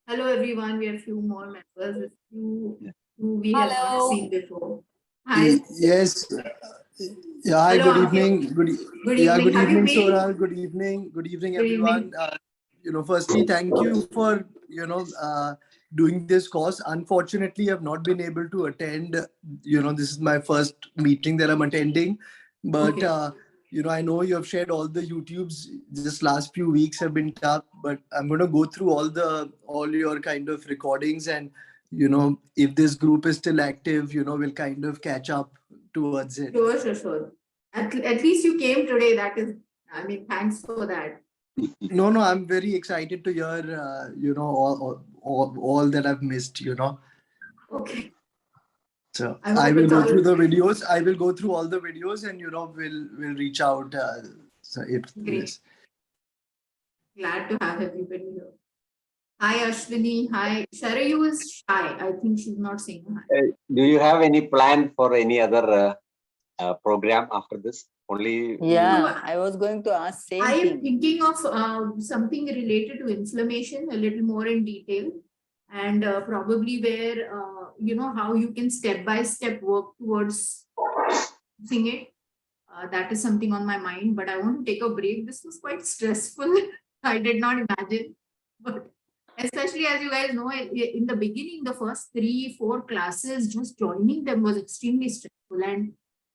Hello everyone, we have a few more members who we have not Hello. seen before. Hi. Yes. Yeah. Hi. Hello, Good Ankit. evening. Good Yeah. evening. Good Have you evening, been? Sonal. Good evening. Good evening, Good everyone. evening. Firstly, thank you for doing this course. Unfortunately, I've not been able to attend. This is my first meeting that I'm attending, but Okay. I know you have shared all the YouTubes. Just last few weeks have been tough, but I'm going to go through all your kind of recordings, and if this group is still active, we'll kind of catch up towards it. Sure. At least you came today. That is, I mean, thanks for that. No, I'm very excited to hear, all that I've missed, Okay. So I I hope will it's go all through the videos. I will go through all the videos, and we'll reach out. So if great. yes. Glad to have everybody here. Hi, Ashwini. Hi. Sharayu is shy. I think she's not saying hi. Do you have any plan for any other program after this? Only. Yeah, I was going to ask same I am thing. thinking of something related to inflammation a little more in detail, and probably where how you can step by step work towards fixing it. That is something on my mind, but I want to take a break. This was quite stressful. I did not imagine, but especially as you guys know, in the beginning, the first 3-4 classes, just joining them was extremely stressful.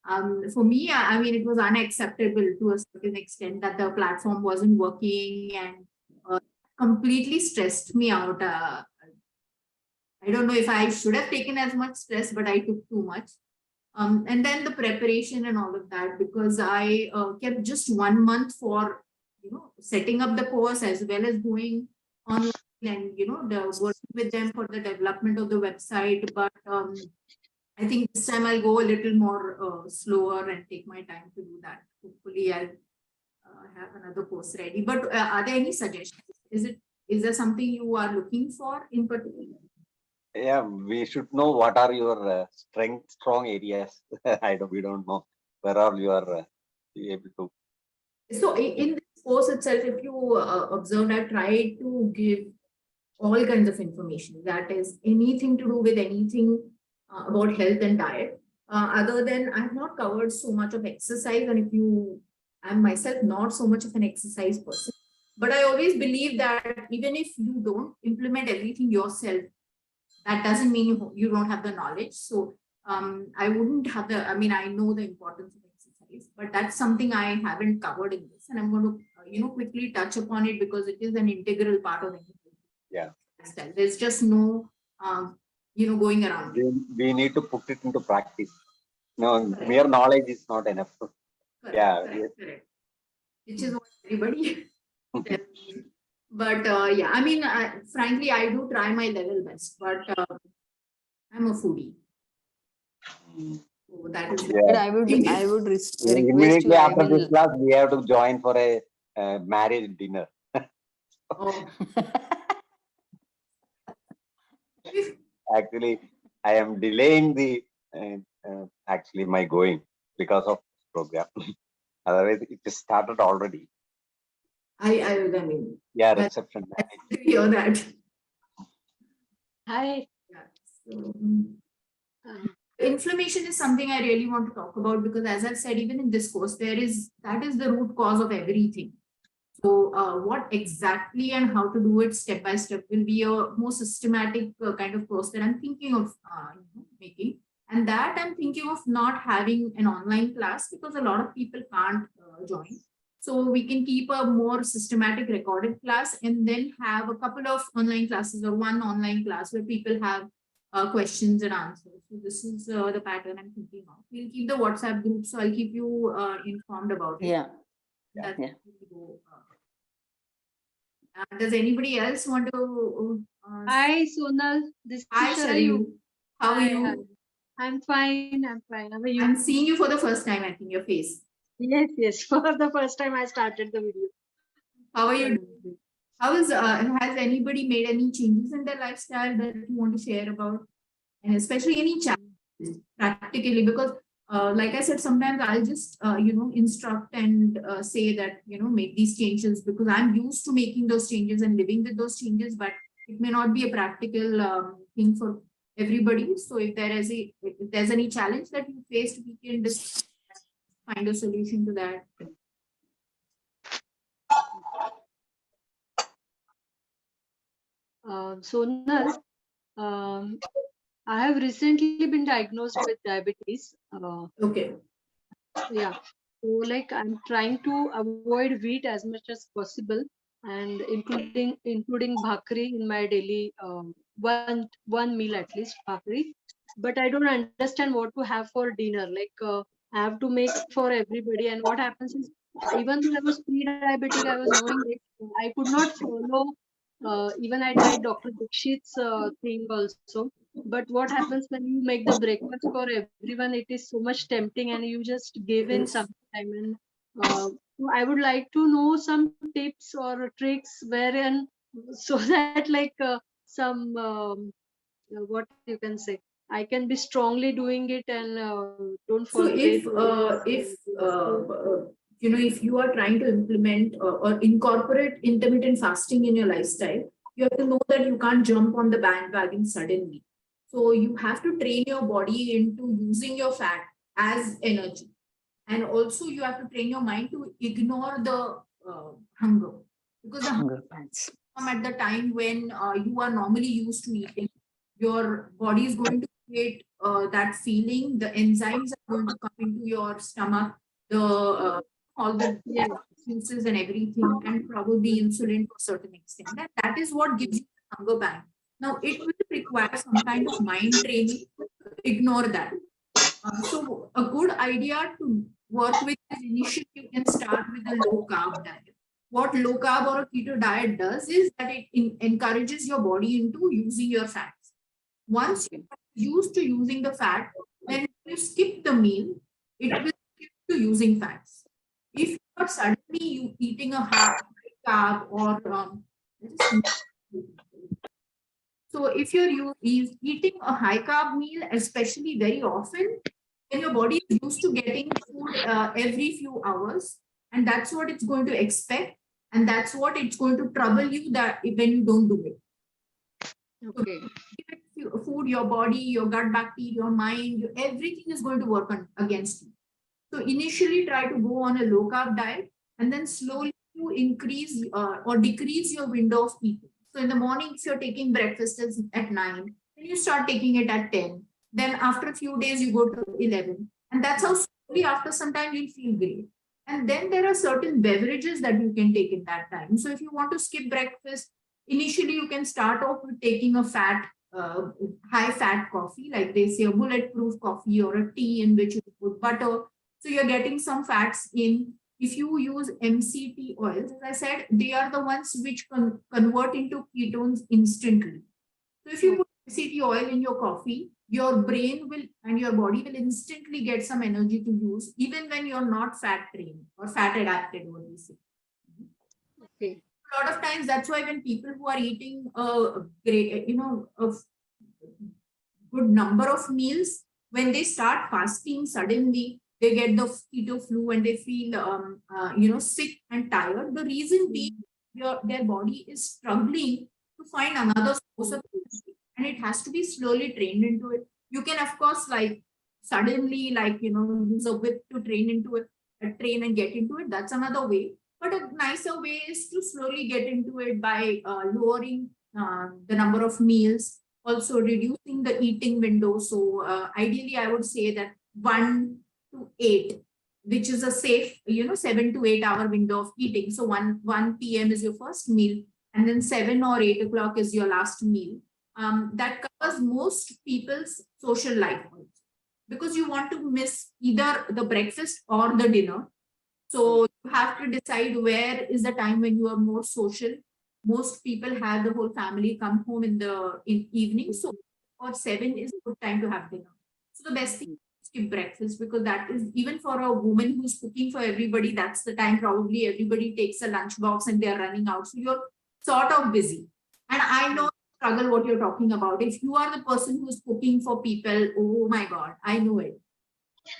And for me, I mean, it was unacceptable to a certain extent that the platform wasn't working, and completely stressed me out. I don't know if I should have taken as much stress, but I took too much. And then the preparation and all of that, because I kept just 1 month for setting up the course as well as doing online and the working with them for the development of the website. But I think this time I'll go a little more slower and take my time to do that. Hopefully, I'll have another course ready. But are there any suggestions? Is there something you are looking for in particular? Yeah, we should know what are your strong areas. We don't know where are you are able to. So in this course itself, if you observed, I tried to give all kinds of information. That is anything to do with anything about health and diet. Other than I have not covered so much of exercise, and I'm myself not so much of an exercise person, but I always believe that even if you don't implement everything yourself, that doesn't mean you don't have the knowledge. So I wouldn't have I mean, I know the importance of exercise, but that's something I haven't covered in this, and I'm going to quickly touch upon it because it is an integral part of anything. Yeah. There's just no going around. We need to put it into practice. No, mere knowledge is not enough. Correct. Which is what everybody tells me. But yeah, I mean, frankly, I do try my level best, but I'm a foodie. So that is But I would request immediately you. after this class, we have to join for a marriage dinner. Oh. Actually, I am delaying the actually my going because of program. Otherwise, it is started already. I mean, yeah, reception. To hear that. Hi. Yeah, so, inflammation is something I really want to talk about because, as I've said, even in this course, that is the root cause of everything. So, what exactly and how to do it step by step will be a more systematic kind of course that I'm thinking of making. And that I'm thinking of not having an online class because a lot of people can't join. So we can keep a more systematic recorded class and then have a couple of online classes or one online class where people have questions and answers. So this is the pattern I'm thinking of. We'll keep the WhatsApp group, so I'll keep you informed about it. Yeah. Does anybody else want to? Hi, Sonal. This is Hi, Sharayu. How are you? Hi. I'm fine. How are you? I'm seeing you for the first time, I think, your face. Yes. For the first time, I started the video. How are you doing? Has anybody made any changes in their lifestyle that you want to share about? And especially any challenges practically, because like I said, sometimes I'll just, instruct and say that, make these changes because I'm used to making those changes and living with those changes. But it may not be a practical thing for everybody. So if there's any challenge that you faced, we can just find a solution to that. Sonal, um, I have recently been diagnosed with diabetes. Okay. Yeah. So like I'm trying to avoid wheat as much as possible, and including bhakri in my daily one meal at least bhakri. But I don't understand what to have for dinner. Like I have to make for everybody, and what happens is even though I was pre-diabetic, I was knowing that I could not follow. Even I tried Dr. Dixit's thing also. But what happens when you make the breakfast for everyone? It is so much tempting, and you just give in sometime. And so I would like to know some tips or tricks wherein so that like some what you can say, I can be strongly doing it and don't So forget. if you are trying to implement or incorporate intermittent fasting in your lifestyle, you have to know that you can't jump on the bandwagon suddenly. So you have to train your body into using your fat as energy, and also you have to train your mind to ignore the hunger, because the hunger Hunger pangs. come at the time when you are normally used to eating. Your body is going to create that feeling. The enzymes are going to come into your stomach, the all the Yeah. juices and everything, and probably insulin to a certain extent. That is what gives you the hunger bang. Now it will require some kind of mind training to ignore that. So a good idea to work with is initially you can start with a low carb diet. What low carb or a keto diet does is that it encourages your body into using your fats. Once you are used to using the fat, then if you skip the meal, it will skip to using fats. If you are suddenly eating a high carb or so if you're eating a high carb meal, especially very often, then your body is used to getting food every few hours, and that's what it's going to expect, and that's what it's going to trouble you that when you don't do it. Okay. Food, your body, your gut bacteria, your mind, everything is going to work against you. So initially try to go on a low carb diet, and then slowly you increase or decrease your window of eating. So in the morning, if you're taking breakfast at 9, then you start taking it at 10. Then after a few days, you go to 11. And that's how slowly after some time you'll feel great. And then there are certain beverages that you can take in that time. So if you want to skip breakfast, initially you can start off with taking a high fat coffee, like they say a bulletproof coffee or a tea in which you put butter. So you're getting some fats in. If you use MCT oils, as I said, they are the ones which convert into ketones instantly. So if you put MCT oil in your coffee, your brain will and your body will instantly get some energy to use, even when you're not fat trained or fat adapted, what we say. Okay. A lot of times, that's why when people who are eating a great, a good number of meals, when they start fasting, suddenly they get the keto flu and they feel sick and tired. The reason being their body is struggling to find another source of energy, and it has to be slowly trained into it. You can of course suddenly use a whip to train and get into it. That's another way, but a nicer way is to slowly get into it by lowering the number of meals, also reducing the eating window. So ideally, I would say that 1 to 8, which is a safe, 7 to 8 hour window of eating. So 1 p.m. is your first meal, and then 7 or 8 o'clock is your last meal. That covers most people's social life also, because you want to miss either the breakfast or the dinner. So you have to decide where is the time when you are more social. Most people have the whole family come home in evening, so or 7 is a good time to have dinner. So the best thing is to skip breakfast, because that is, even for a woman who's cooking for everybody, that's the time probably everybody takes a lunch box and they're running out. So you're sort of busy. And I know struggle what you're talking about. If you are the person who's cooking for people, oh my God, I know it.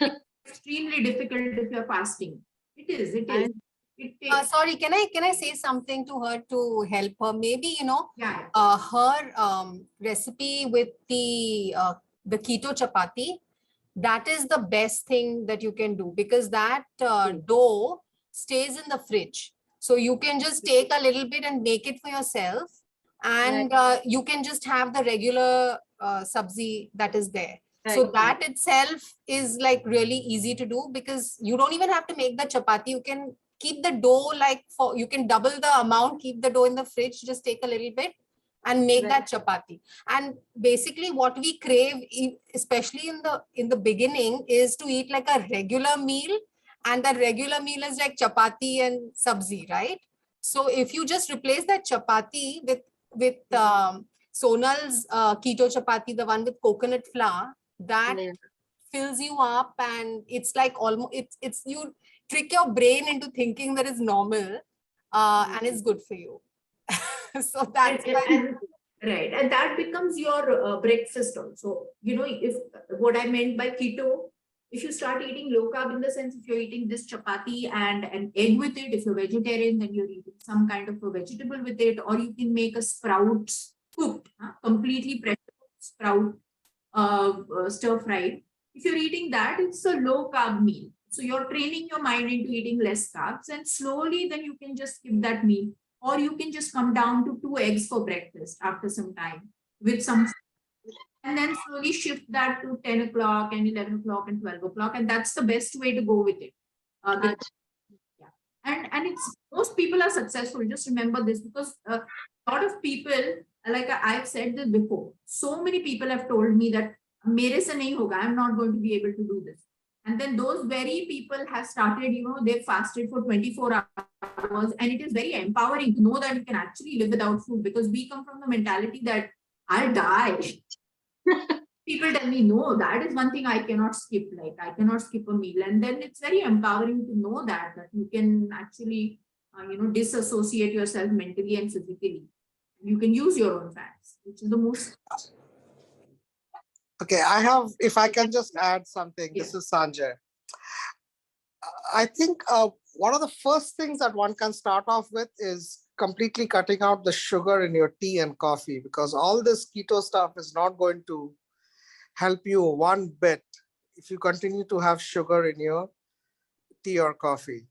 It's extremely difficult if you're fasting. It is. And It takes, Sorry, can I say something to her to help her? Maybe, yeah, her recipe with the keto chapati, that is the best thing that you can do, because that dough stays in the fridge. So you can just take a little bit and make it for yourself, and you can just have the regular sabzi that is there. So that itself is like really easy to do, because you don't even have to make the chapati. You can keep the dough, you can double the amount, keep the dough in the fridge, just take a little bit and make that chapati. And basically what we crave, especially in the beginning, is to eat like a regular meal, and that regular meal is like chapati and sabzi, right? So if you just replace that chapati with Sonal's keto chapati, the one with coconut flour, that fills you up, and it's like almost it's you trick your brain into thinking that it's normal, and it's good for you. So that's right, and that becomes your breakfast also. If what I meant by keto, if you start eating low carb, in the sense, if you're eating this chapati and an egg with it, if you're vegetarian, then you're eating some kind of a vegetable with it, or you can make a sprouts cooked, completely pressure sprout stir fried. If you're eating that, it's a low carb meal. So you're training your mind into eating less carbs, and slowly then you can just skip that meal, or you can just come down to 2 eggs for breakfast after some time with some, and then slowly shift that to 10 o'clock and 11 o'clock and 12 o'clock. And that's the best way to go with it. Yeah. And it's, most people are successful. Just remember this, because a lot of people, like I've said this before, so many people have told me that mere se nahi hoga, I'm not going to be able to do this. And then those very people have started, they've fasted for 24 hours, and it is very empowering to know that you can actually live without food, because we come from the mentality that I'll die. People tell me, no, that is one thing I cannot skip. Like, I cannot skip a meal. And then it's very empowering to know that you can actually, disassociate yourself mentally and physically. You can use your own fats, which is the most. Okay, if I can just add something, this is Sanjay. I think one of the first things that one can start off with is completely cutting out the sugar in your tea and coffee, because all this keto stuff is not going to help you one bit if you continue to have sugar in your tea or coffee.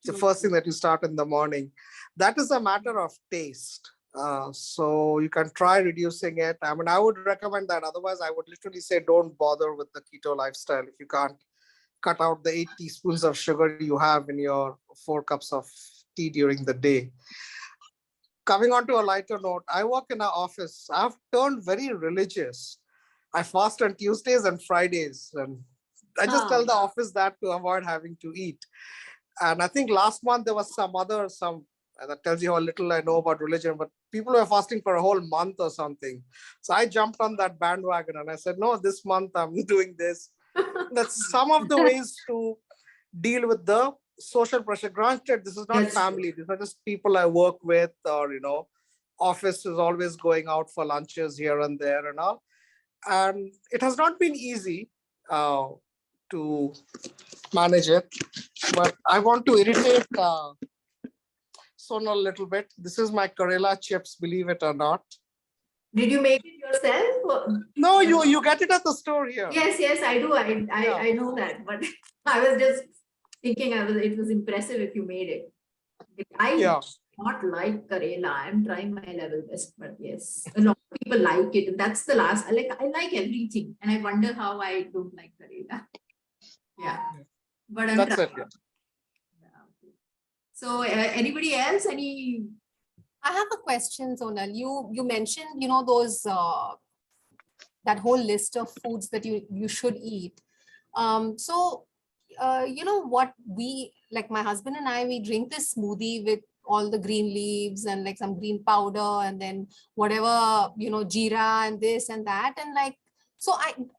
The first thing that you start in the morning. That is a matter of taste. So you can try reducing it. I mean, I would recommend that. Otherwise, I would literally say don't bother with the keto lifestyle if you can't cut out the 8 teaspoons of sugar you have in your 4 cups of tea during the day. Coming on to a lighter note, I work in an office. I've turned very religious. I fast on Tuesdays and Fridays, and I just tell the office that to avoid having to eat. And I think last month there was some that tells you how little I know about religion, but people were fasting for a whole month or something. So I jumped on that bandwagon and I said, no, this month I'm doing this. That's some of the ways to deal with the social pressure. Granted, this is not family. These are just people I work with, or, office is always going out for lunches here and there and all. And it has not been easy to manage it, but I want to irritate Sonal a little bit. This is my Karela chips, believe it or not. Did you make it yourself? No, you get it at the store here. Yes, I do. I know that, but I was just thinking it was impressive if you made it. I not like Karela. I'm trying my level best, but yes, a lot of people like it. And that's the last. I like everything, and I wonder how I don't like Karela. Yeah, but I'm that's trying. it. Yeah. So, anybody else? I have a question, Sonal. You mentioned, those that whole list of foods that you should eat. So, what we, like my husband and I, we drink this smoothie with all the green leaves and like some green powder, and then whatever, jeera and this and that. And like, so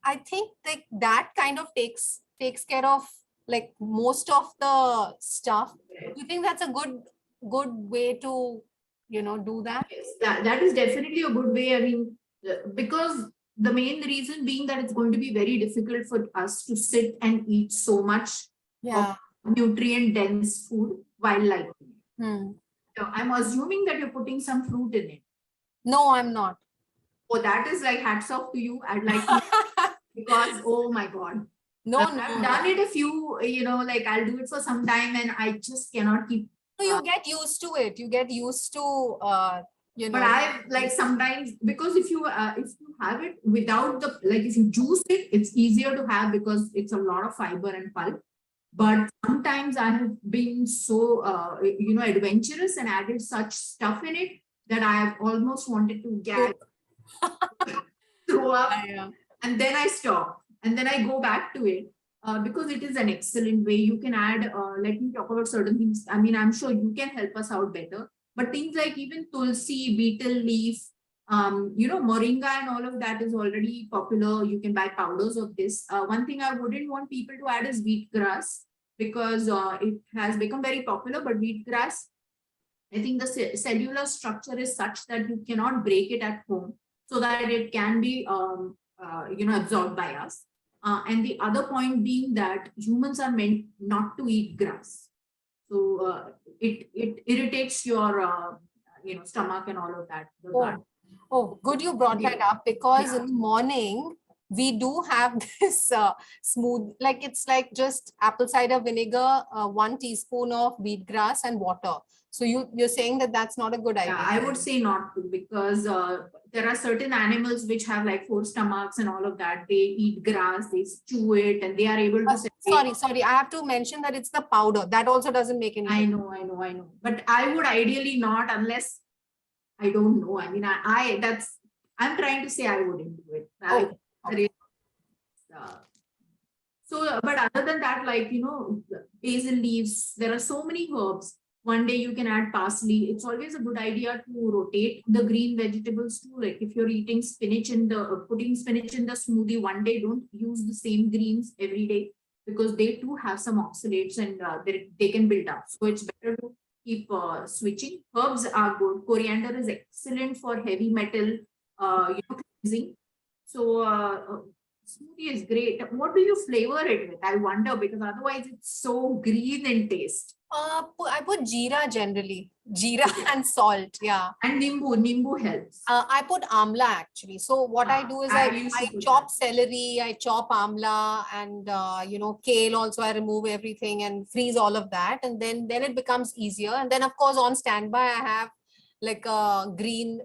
I think like that kind of takes care of like most of the stuff. Do you think that's a good way to, do that? Yes, that is definitely a good way. I mean, because the main reason being that it's going to be very difficult for us to sit and eat so much of nutrient dense food while liking it. Hmm. So I'm assuming that you're putting some fruit in it. No, I'm not. Oh, that is like hats off to you. I'd like to because oh my god. No, I've done it a few, like I'll do it for some time and I just cannot keep. No, you get used to it. You get used to, But I've like sometimes because if you have it without the like if you juice it, it's easier to have because it's a lot of fiber and pulp. But sometimes I have been so adventurous and added such stuff in it that I have almost wanted to gag, throw up, Yeah. and then I stop and then I go back to it because it is an excellent way. You can add. Let me talk about certain things. I mean, I'm sure you can help us out better. But things like even tulsi, betel leaf, moringa and all of that is already popular. You can buy powders of this. One thing I wouldn't want people to add is wheatgrass because it has become very popular. But wheatgrass, I think the cellular structure is such that you cannot break it at home so that it can be, absorbed by us. And the other point being that humans are meant not to eat grass. So it irritates your stomach and all of that. The gut. Oh, good you brought that up because Yeah. in the morning we do have this smooth, like it's like just apple cider vinegar, 1 teaspoon of wheatgrass and water. So you're saying that that's not a good idea. Yeah, I would say not to because there are certain animals which have like 4 stomachs and all of that. They eat grass, they chew it, and they are able to. Sorry. I have to mention that it's the powder. That also doesn't make any I difference. know. But I would ideally not unless I don't know. I mean, I'm trying to say I wouldn't do it. But other than that, like, basil leaves, there are so many herbs. One day you can add parsley. It's always a good idea to rotate the green vegetables too. Like if you're eating spinach putting spinach in the smoothie one day, don't use the same greens every day because they too have some oxalates and they can build up. So it's better to keep switching. Herbs are good. Coriander is excellent for heavy metal, cleansing. So smoothie is great. What do you flavor it with? I wonder because otherwise it's so green in taste. I put jeera generally, jeera and salt. Yeah. And nimbu helps. I put amla actually. So what I do is I chop celery, I chop amla and, kale also. I remove everything and freeze all of that. And then it becomes easier. And then of course on standby, I have like a green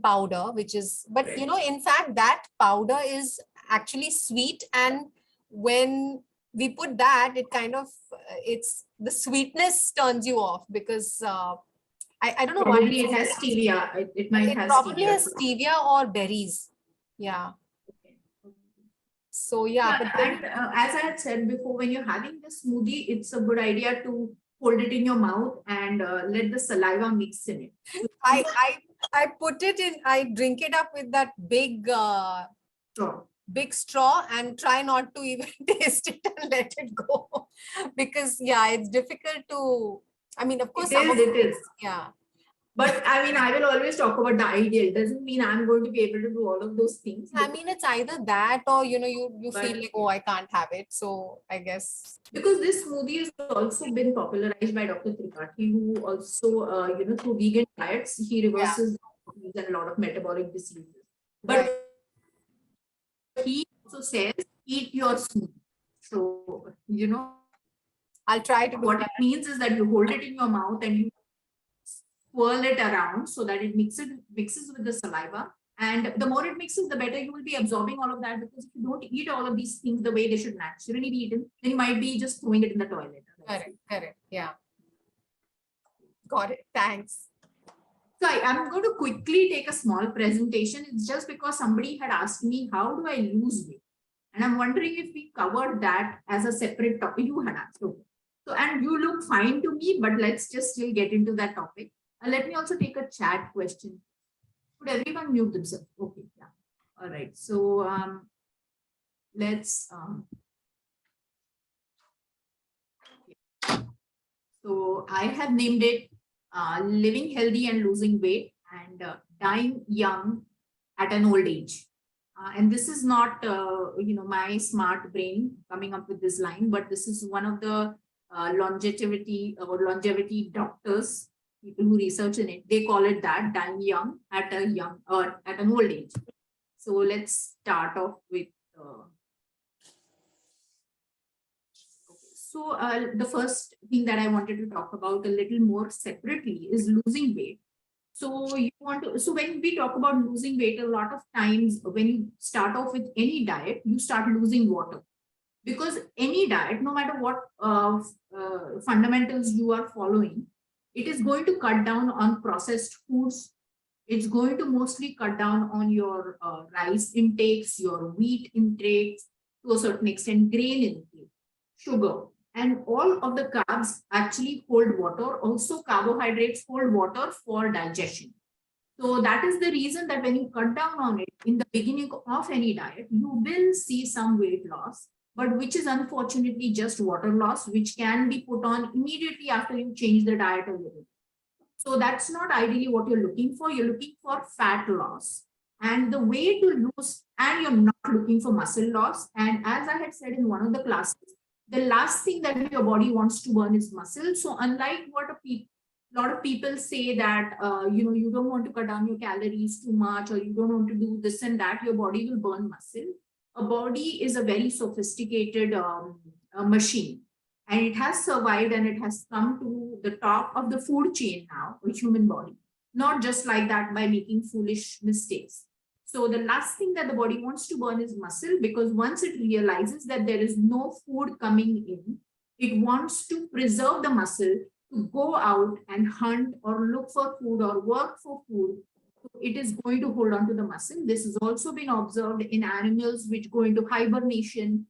powder, which is, but in fact, that powder is actually sweet. And when we put that, it kind of, it's the sweetness turns you off because I don't know why. Probably it has stevia. It might have probably stevia. has stevia or berries. Yeah. So yeah, but then, and as I had said before, when you're having the smoothie, it's a good idea to hold it in your mouth and let the saliva mix in it. I put it in. I drink it up with that big big straw and try not to even taste it and let it go because it's difficult to. I mean, of course, it is. Yeah. But I mean, I will always talk about the ideal. Doesn't mean I'm going to be able to do all of those things. I mean, it's either that or, you feel like, oh, I can't have it. So I guess. Because this smoothie has also been popularized by Dr. Tripathi, who also, through vegan diets, he reverses a lot of metabolic diseases. But he also says, eat your smoothie. So, I'll try to do what that. it means is that you hold it in your mouth and you swirl it around so that it mixes with the saliva. And the more it mixes, the better you will be absorbing all of that. Because if you don't eat all of these things the way they should naturally be eaten, then you might be just throwing it in the toilet. Correct. Yeah. Got it. Thanks. So I'm going to quickly take a small presentation. It's just because somebody had asked me, how do I lose weight? And I'm wondering if we covered that as a separate topic. You had asked. Okay. So, and you look fine to me, but let's just still get into that topic. Let me also take a chat question. Could everyone mute themselves? Okay, yeah. All right. So let's. So I have named it living healthy and losing weight and dying young at an old age. And this is not, my smart brain coming up with this line, but this is one of the longevity doctors, people who research in it, they call it that, dying young at a young or at an old age. So let's start off with. So the first thing that I wanted to talk about a little more separately is losing weight. So you want to, so when we talk about losing weight, a lot of times when you start off with any diet, you start losing water, because any diet, no matter what fundamentals you are following, it is going to cut down on processed foods. It's going to mostly cut down on your rice intakes, your wheat intakes, to a certain extent, grain intake, sugar, and all of the carbs actually hold water. Also, carbohydrates hold water for digestion. So that is the reason that when you cut down on it in the beginning of any diet, you will see some weight loss, but which is unfortunately just water loss, which can be put on immediately after you change the diet a little. So that's not ideally what you're looking for. You're looking for fat loss. And the way to lose, and you're not looking for muscle loss. And as I had said in one of the classes, the last thing that your body wants to burn is muscle. So unlike what a lot of people say that, you don't want to cut down your calories too much, or you don't want to do this and that, your body will burn muscle. A body is a very sophisticated machine, and it has survived and it has come to the top of the food chain now, the human body, not just like that by making foolish mistakes. So the last thing that the body wants to burn is muscle, because once it realizes that there is no food coming in, it wants to preserve the muscle to go out and hunt or look for food or work for food. So it is going to hold on to the muscle. This has also been observed in animals which go into hibernation.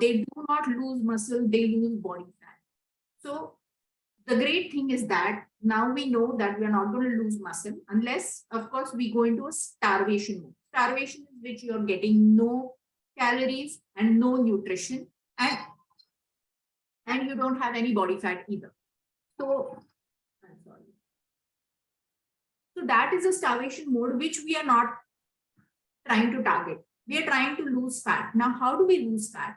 They do not lose muscle, they lose body fat. So the great thing is that now we know that we are not going to lose muscle unless, of course, we go into a starvation mode. Starvation is which you are getting no calories and no nutrition, and you don't have any body fat either. So, I'm sorry. So that is a starvation mode which we are not trying to target. We are trying to lose fat. Now, how do we lose fat?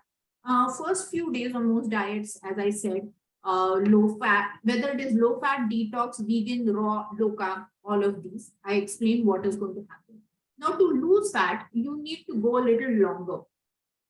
First few days on most diets, as I said, low fat, whether it is low fat, detox, vegan, raw, low carb, all of these, I explained what is going to happen. Now, to lose fat, you need to go a little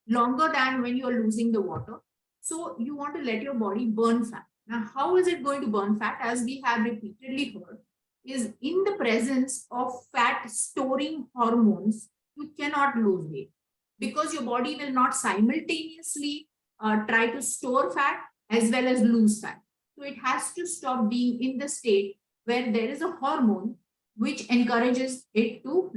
longer than when you are losing the water. So you want to let your body burn fat. Now, how is it going to burn fat? As we have repeatedly heard, is in the presence of fat storing hormones, you cannot lose weight, because your body will not simultaneously try to store fat as well as lose fat. So it has to stop being in the state where there is a hormone which encourages it to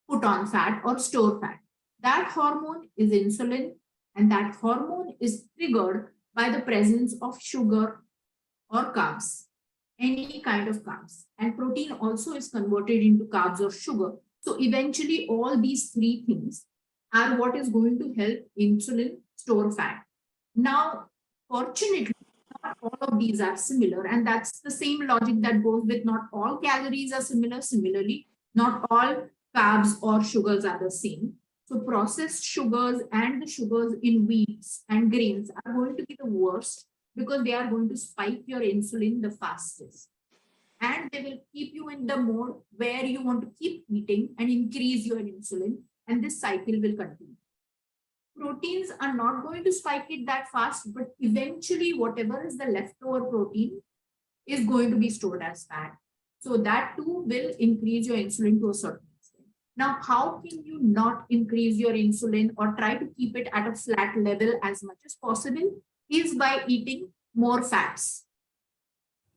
put on fat or store fat. That hormone is insulin, and that hormone is triggered by the presence of sugar or carbs, any kind of carbs. And protein also is converted into carbs or sugar. So eventually all these three things are what is going to help insulin store fat. Now, fortunately, not all of these are similar, and that's the same logic that goes with not all calories are similar. Similarly, not all carbs or sugars are the same. So processed sugars and the sugars in wheats and grains are going to be the worst, because they are going to spike your insulin the fastest. And they will keep you in the mode where you want to keep eating and increase your insulin, and this cycle will continue. Proteins are not going to spike it that fast, but eventually whatever is the leftover protein is going to be stored as fat. So that too will increase your insulin to a certain extent. Now, how can you not increase your insulin or try to keep it at a flat level as much as possible? Is by eating more fats.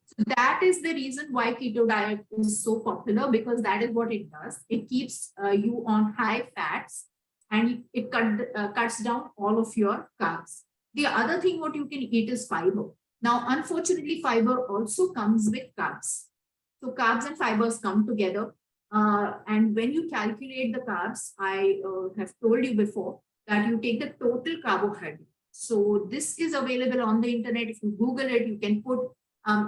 So that is the reason why keto diet is so popular, because that is what it does. It keeps you on high fats, and it cuts down all of your carbs. The other thing what you can eat is fiber. Now, unfortunately, fiber also comes with carbs. So carbs and fibers come together. And when you calculate the carbs, I have told you before that you take the total carbohydrate. So this is available on the internet. If you Google it, you can put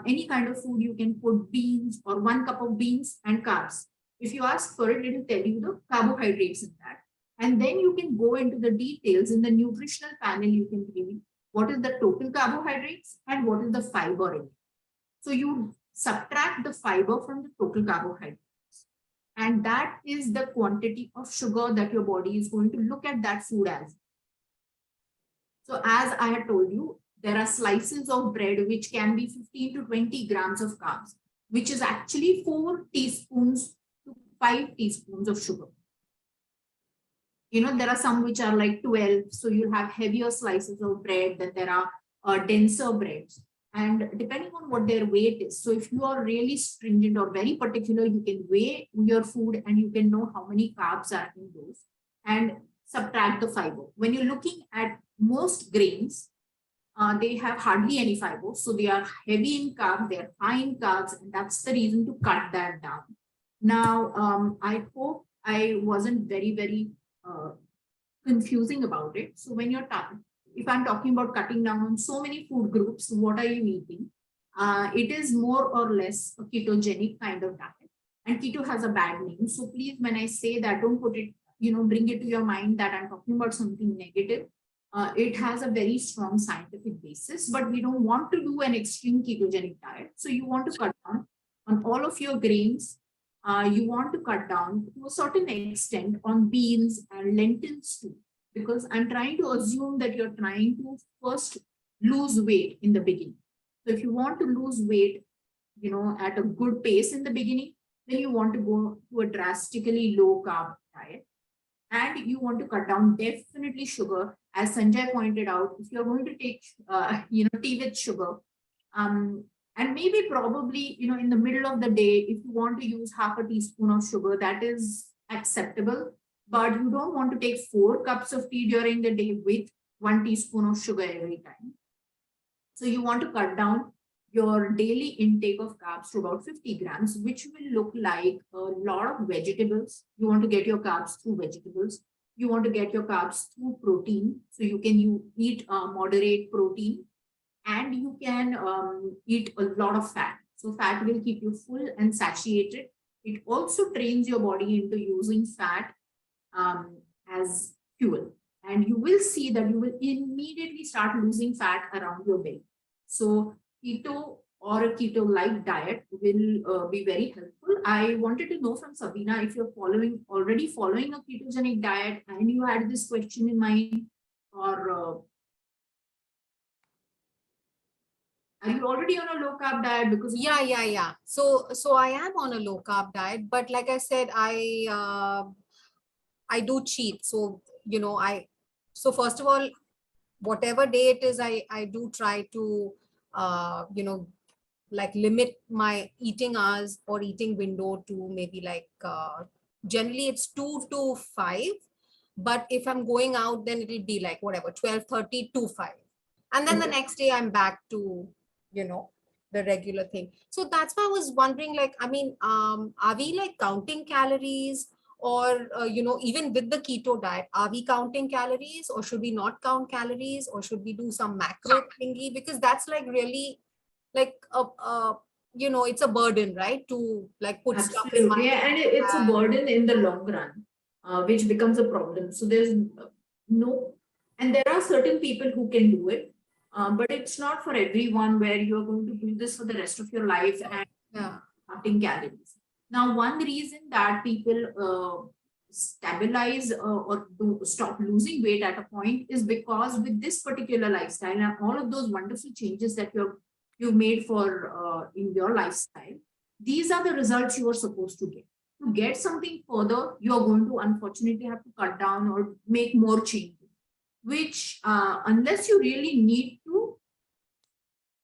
any kind of food, you can put beans or 1 cup of beans and carbs. If you ask for it, it will tell you the carbohydrates in that. And then you can go into the details in the nutritional panel. You can read what is the total carbohydrates and what is the fiber in it. So you subtract the fiber from the total carbohydrates. And that is the quantity of sugar that your body is going to look at that food as. So as I had told you, there are slices of bread which can be 15 to 20 grams of carbs, which is actually 4 teaspoons to 5 teaspoons of sugar. You know, there are some which are like 12. So you'll have heavier slices of bread, then there are denser breads. And depending on what their weight is. So if you are really stringent or very particular, you can weigh your food and you can know how many carbs are in those and subtract the fiber. When you're looking at most grains, they have hardly any fiber. So they are heavy in carbs, they're high in carbs, and that's the reason to cut that down. Now, I hope I wasn't very confusing about it. So when you're if I'm talking about cutting down on so many food groups, what are you eating? It is more or less a ketogenic kind of diet. And keto has a bad name. So please, when I say that, don't put it, bring it to your mind that I'm talking about something negative. It has a very strong scientific basis, but we don't want to do an extreme ketogenic diet. So you want to cut down on all of your grains. You want to cut down to a certain extent on beans and lentils too, because I'm trying to assume that you're trying to first lose weight in the beginning. So if you want to lose weight, at a good pace in the beginning, then you want to go to a drastically low carb diet. And you want to cut down definitely sugar. As Sanjay pointed out, if you're going to take, tea with sugar, and maybe probably, in the middle of the day, if you want to use half a teaspoon of sugar, that is acceptable. But you don't want to take 4 cups of tea during the day with 1 teaspoon of sugar every time. So you want to cut down your daily intake of carbs to about 50 grams, which will look like a lot of vegetables. You want to get your carbs through vegetables. You want to get your carbs through protein. So you can eat moderate protein, and you can eat a lot of fat. So fat will keep you full and satiated. It also trains your body into using fat as fuel. And you will see that you will immediately start losing fat around your belly. So keto or a keto-like diet will be very helpful. I wanted to know from Sabina if you're already following a ketogenic diet and you had this question in mind, or are you already on a low carb diet? Because Yeah. So I am on a low carb diet, but like I said, I do cheat. So, so first of all, whatever day it is, I do try to, like limit my eating hours or eating window to maybe like, generally it's 2 to 5. But if I'm going out, then it'll be like whatever, 12:30 to 5. And then the next day I'm back to, the regular thing. So that's why I was wondering, like, I mean, are we like counting calories? Or, even with the keto diet, are we counting calories, or should we not count calories, or should we do some macro thingy? Because that's like really like, it's a burden, right? To like put stuff in my absolutely, and it's a burden in the long run, which becomes a problem. So there's no, and there are certain people who can do it, but it's not for everyone where you're going to do this for the rest of your life and counting calories. Now, one reason that people stabilize or stop losing weight at a point is because with this particular lifestyle and all of those wonderful changes that you've made for in your lifestyle, these are the results you are supposed to get. To get something further, you are going to unfortunately have to cut down or make more changes, which unless you really need to,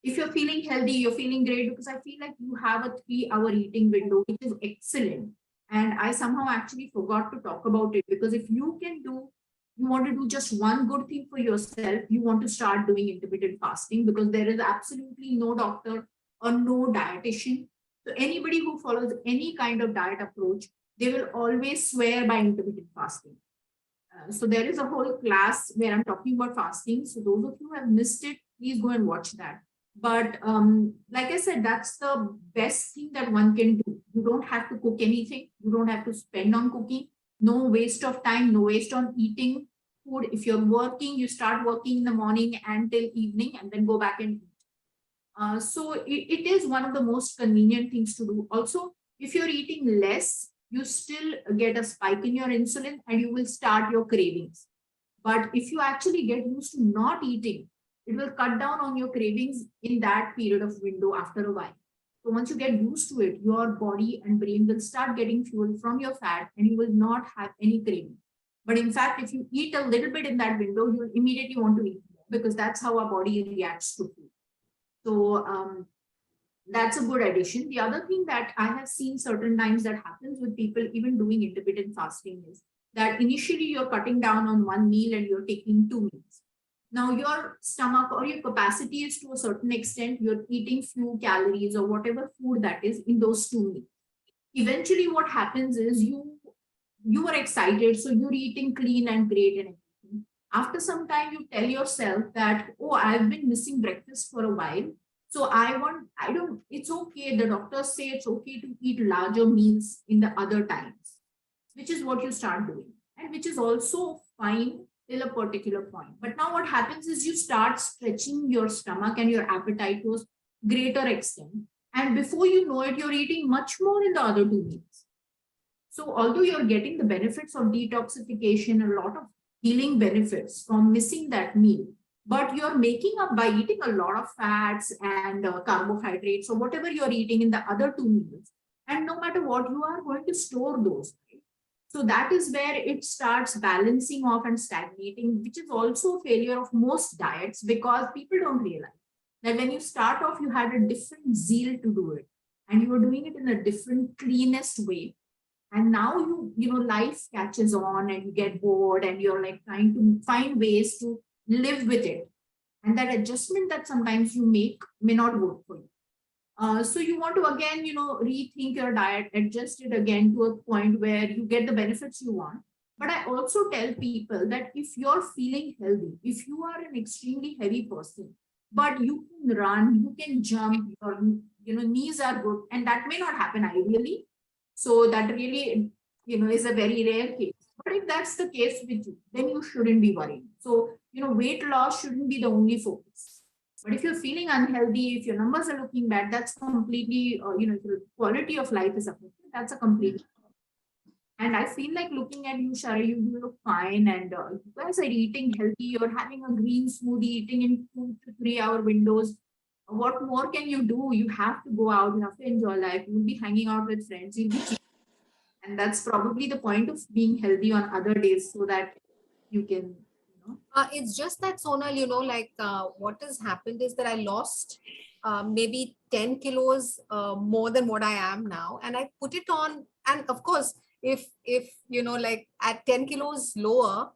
if you're feeling healthy, you're feeling great, because I feel like you have a 3-hour eating window, which is excellent. And I somehow actually forgot to talk about it, because if you want to do just one good thing for yourself, you want to start doing intermittent fasting, because there is absolutely no doctor or no dietitian. So anybody who follows any kind of diet approach, they will always swear by intermittent fasting. So there is a whole class where I'm talking about fasting. So those of you who have missed it, please go and watch that. But like I said, that's the best thing that one can do. You don't have to cook anything. You don't have to spend on cooking. No waste of time, no waste on eating. food. If you're working, you start working in the morning until evening and then go back and eat. So it is one of the most convenient things to do. Also, if you're eating less, you still get a spike in your insulin and you will start your cravings. But if you actually get used to not eating, it will cut down on your cravings in that period of window after a while. So once you get used to it, your body and brain will start getting fuel from your fat and you will not have any craving. But in fact, if you eat a little bit in that window, you'll immediately want to eat more because that's how our body reacts to food. So that's a good addition. The other thing that I have seen certain times that happens with people even doing intermittent fasting is that initially you're cutting down on one meal and you're taking 2 meals. Now your stomach or your capacity is to a certain extent, you're eating few calories or whatever food that is in those 2 meals. Eventually what happens is you are excited, so you're eating clean and great and everything. After some time, you tell yourself that, oh, I've been missing breakfast for a while. So it's okay. The doctors say it's okay to eat larger meals in the other times, which is what you start doing. And which is also fine till a particular point. But now what happens is you start stretching your stomach and your appetite to a greater extent. And before you know it, you're eating much more in the other 2 meals. So although you're getting the benefits of detoxification, a lot of healing benefits from missing that meal, but you're making up by eating a lot of fats and carbohydrates or whatever you're eating in the other 2 meals. And no matter what, you are going to store those. Right? So that is where it starts balancing off and stagnating, which is also a failure of most diets because people don't realize that when you start off, you had a different zeal to do it and you were doing it in a different, cleanest way. And now life catches on and you get bored and you're like trying to find ways to live with it. And that adjustment that sometimes you make may not work for you. So you want to again, rethink your diet, adjust it again to a point where you get the benefits you want. But I also tell people that if you're feeling healthy, if you are an extremely heavy person, but you can run, you can jump, your knees are good, and that may not happen ideally. So that really, is a very rare case. But if that's the case with you, then you shouldn't be worried. So, weight loss shouldn't be the only focus. But if you're feeling unhealthy, if your numbers are looking bad, that's completely, if your quality of life is affected, that's a complete. And I feel like looking at you, Shara, you look fine. And you guys are eating healthy. You're having a green smoothie, eating in 2 to 3 hour windows. What more can you do? You have to go out, you have to enjoy life. You'll be hanging out with friends. You'll be and that's probably the point of being healthy on other days so that you can, It's just that, Sonal, what has happened is that I lost maybe 10 kilos more than what I am now. And I put it on. And of course, if at 10 kilos lower,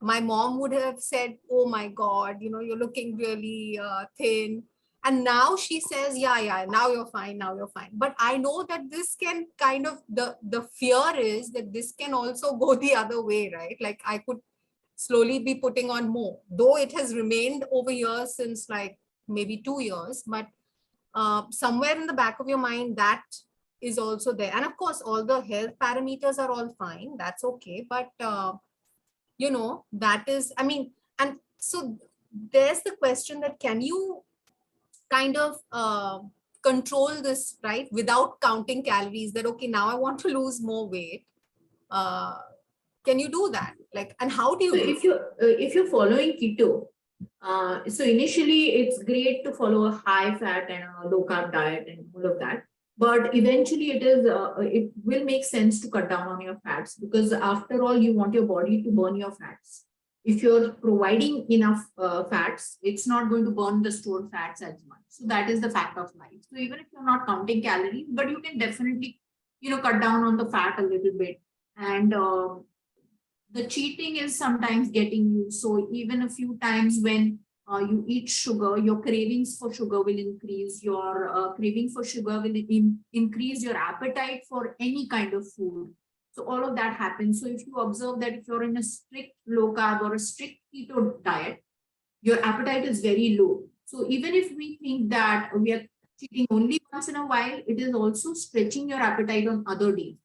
my mom would have said, oh my God, you're looking really thin. And now she says, yeah, now you're fine, now you're fine. But I know that this can kind of, the fear is that this can also go the other way, right? Like I could slowly be putting on more, though it has remained over years since like maybe 2 years, but somewhere in the back of your mind, that is also there. And of course, all the health parameters are all fine. That's okay. But, that is, and so there's the question that can you kind of control this, right? Without counting calories that, okay, now I want to lose more weight. Can you do that? Like, and how do you? So if you're following keto, so initially it's great to follow a high fat and a low carb diet and all of that. But eventually it will make sense to cut down on your fats because after all, you want your body to burn your fats. If you're providing enough fats, it's not going to burn the stored fats as much. So that is the fact of life. So even if you're not counting calories, but you can definitely, cut down on the fat a little bit. And the cheating is sometimes getting you. So even a few times when you eat sugar, your cravings for sugar will increase. Your craving for sugar will increase your appetite for any kind of food. So all of that happens. So if you observe that if you're in a strict low carb or a strict keto diet, your appetite is very low. So even if we think that we are cheating only once in a while, it is also stretching your appetite on other days.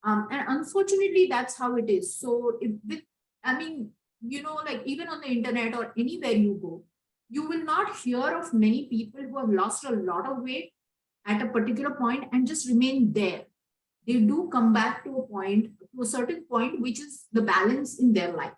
And unfortunately, that's how it is. So like even on the internet or anywhere you go, you will not hear of many people who have lost a lot of weight at a particular point and just remain there. They do come back to a point, to a certain point, which is the balance in their life.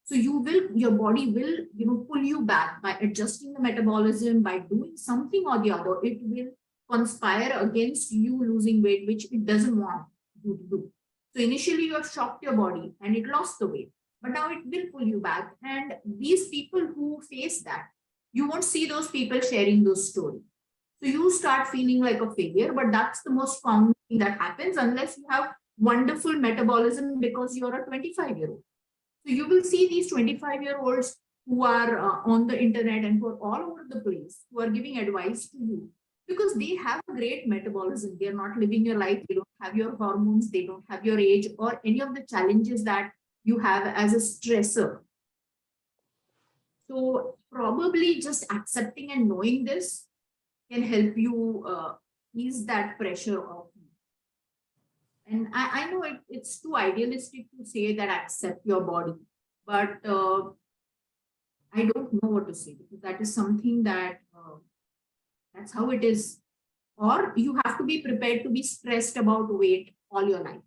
So your body will, pull you back by adjusting the metabolism, by doing something or the other. It will conspire against you losing weight, which it doesn't want you to do. So initially you have shocked your body and it lost the weight, but now it will pull you back. And these people who face that, you won't see those people sharing those stories. So you start feeling like a failure, but that's the most common thing that happens unless you have wonderful metabolism because you're a 25-year-old. So you will see these 25-year-olds who are on the internet and who are all over the place, who are giving advice to you because they have a great metabolism. They're not living your life. They don't have your hormones. They don't have your age or any of the challenges that you have as a stressor. So probably just accepting and knowing this can help you ease that pressure off. And I know it's too idealistic to say that accept your body, but I don't know what to say because that is something that that's how it is. Or you have to be prepared to be stressed about weight all your life.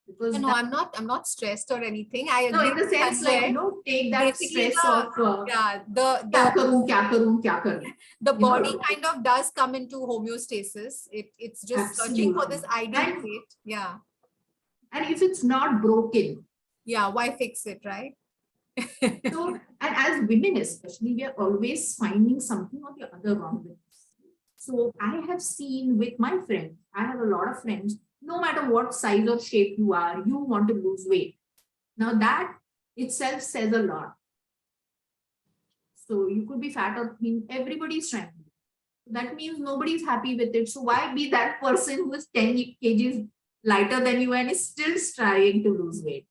Because No, I'm not stressed or anything. I no, agree in the with sense Sanjay. like, take that Basically, stress of yeah, kya karoon, kya karoon. the You body know? kind of does come into homeostasis. It's just searching for this Absolutely. ideal And- state. Yeah. And if it's not broken, Yeah. Why fix it, right? so, and as women especially, we are always finding something or the other wrong with us. So I have seen with my friends, I have a lot of friends, no matter what size or shape you are, you want to lose weight. Now that itself says a lot. So you could be fat or thin, everybody's trying to. That means nobody's happy with it. So why be that person who is 10 kgs lighter than you and is still trying to lose weight?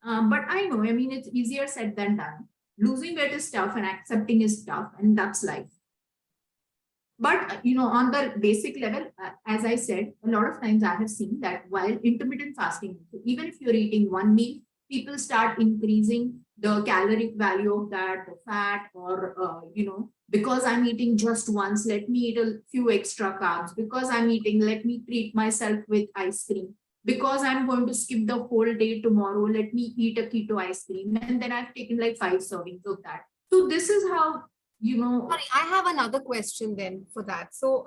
But I know, I mean, it's easier said than done. Losing weight is tough and accepting is tough, and that's life. But, on the basic level, as I said, a lot of times I have seen that while intermittent fasting, so even if you're eating one meal, people start increasing the caloric value of that, the fat, or, because I'm eating just once, let me eat a few extra carbs. Because I'm eating, let me treat myself with ice cream. Because I'm going to skip the whole day tomorrow, let me eat a keto ice cream. And then I've taken like 5 servings of that. So this is how, Sorry, I have another question then for that. So,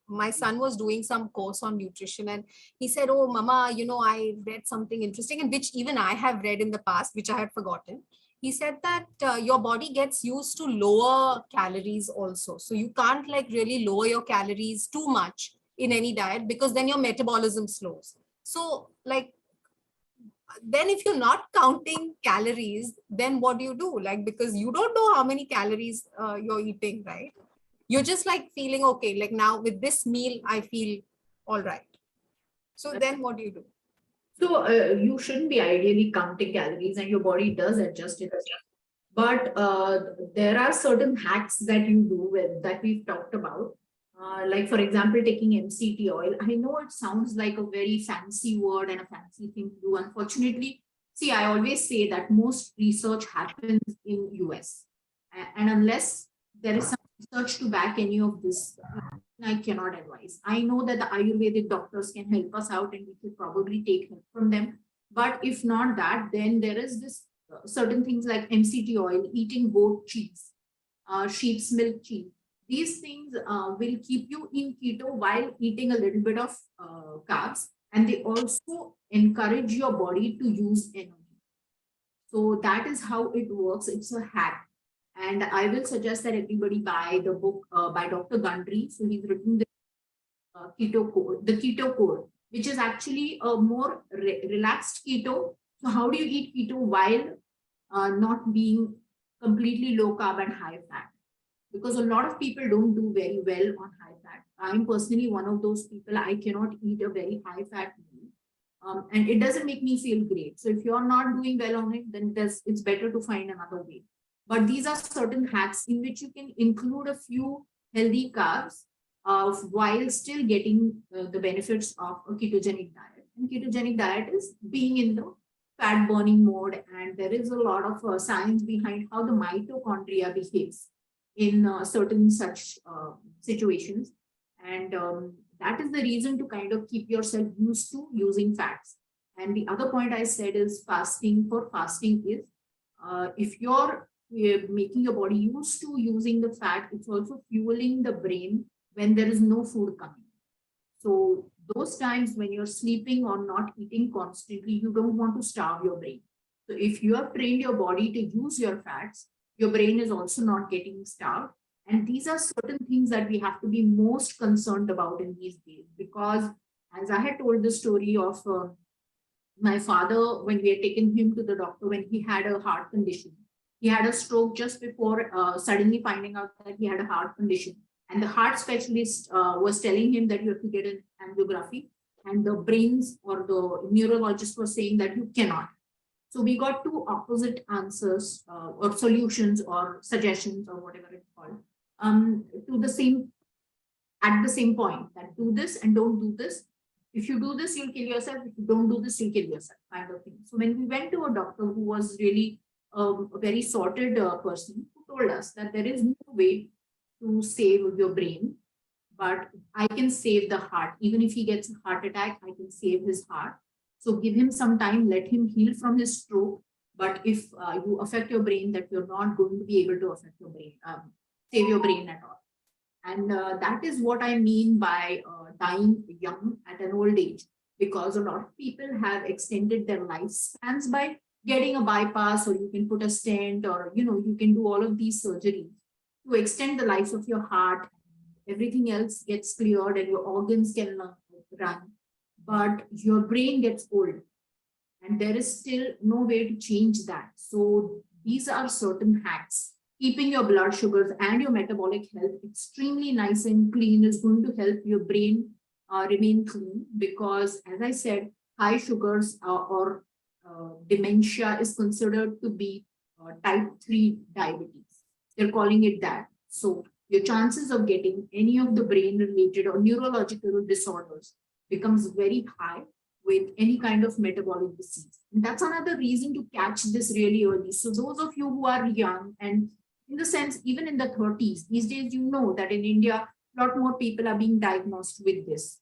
my son was doing some course on nutrition and he said, oh, mama, I read something interesting and which even I have read in the past, which I had forgotten. He said that your body gets used to lower calories also. So you can't like really lower your calories too much in any diet because then your metabolism slows. So like, then if you're not counting calories, then what do you do? Like, because you don't know how many calories you're eating, right? You're just like feeling okay. Like now with this meal, I feel all right. So then what do you do? So you shouldn't be ideally counting calories and your body does adjust it. But there are certain hacks that you do that we've talked about. Like for example, taking MCT oil. I know it sounds like a very fancy word and a fancy thing to do. Unfortunately, see, I always say that most research happens in US. And unless there is some research to back any of this, I cannot advise. I know that the Ayurvedic doctors can help us out and we should probably take help from them. But if not that, then there is this certain things like MCT oil, eating goat cheese, sheep's milk cheese. These things will keep you in keto while eating a little bit of carbs. And they also encourage your body to use energy. So that is how it works. It's a hack. And I will suggest that everybody buy the book by Dr. Gundry. So he's written the Keto Code, which is actually a more relaxed keto. So how do you eat keto while not being completely low carb and high fat? Because a lot of people don't do very well on high fat. I'm personally one of those people. I cannot eat a very high fat meal. And it doesn't make me feel great. So if you're not doing well on it, then it's better to find another way. But these are certain hacks in which you can include a few healthy carbs while still getting the benefits of a ketogenic diet. And ketogenic diet is being in the fat burning mode, and there is a lot of science behind how the mitochondria behaves in certain such situations. And that is the reason to kind of keep yourself used to using fats. And the other point I said is fasting. For fasting is if you're making your body used to using the fat, it's also fueling the brain when there is no food coming. So those times when you're sleeping or not eating constantly, you don't want to starve your brain. So if you have trained your body to use your fats, your brain is also not getting starved. And these are certain things that we have to be most concerned about in these days, because as I had told the story of my father, when we had taken him to the doctor, when he had a heart condition, he had a stroke just before suddenly finding out that he had a heart condition. And the heart specialist was telling him that you have to get an angiography. And the brains or the neurologist was saying that you cannot. So we got two opposite answers or solutions or suggestions or whatever it's called to the same, at the same point, that do this and don't do this. If you do this, you'll kill yourself. If you don't do this, you'll kill yourself, kind of thing. So when we went to a doctor who was really a very sorted person, who told us that there is no way to save your brain, but I can save the heart. Even if he gets a heart attack, I can save his heart. So give him some time, let him heal from his stroke. But if you affect your brain, that you're not going to be able to affect your brain, save your brain at all. And that is what I mean by dying young at an old age, because a lot of people have extended their lifespans by getting a bypass, or you can put a stent, or you can do all of these surgeries to extend the life of your heart. Everything else gets cleared and your organs can run, but your brain gets old, and there is still no way to change that. So these are certain hacks. Keeping your blood sugars and your metabolic health extremely nice and clean is going to help your brain remain clean, because as I said, high sugars or dementia is considered to be type 3 diabetes. They're calling it that. So your chances of getting any of the brain related or neurological disorders becomes very high with any kind of metabolic disease. And that's another reason to catch this really early. So those of you who are young, and in the sense, even in the 30s, these days, that in India, a lot more people are being diagnosed with this.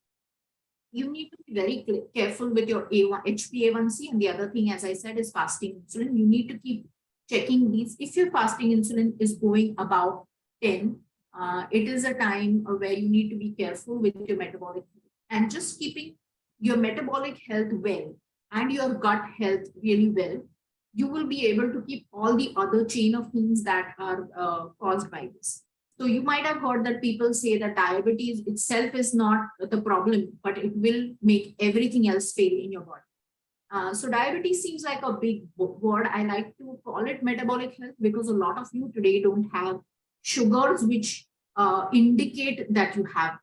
You need to be very careful with your HbA1c. And the other thing, as I said, is fasting insulin. You need to keep checking these. If your fasting insulin is going about 10, it is a time where you need to be careful with your metabolic health. And just keeping your metabolic health well and your gut health really well, you will be able to keep all the other chain of things that are caused by this. So you might have heard that people say that diabetes itself is not the problem, but it will make everything else fail in your body. So diabetes seems like a big word. I like to call it metabolic health, because a lot of you today don't have sugars which indicate that you have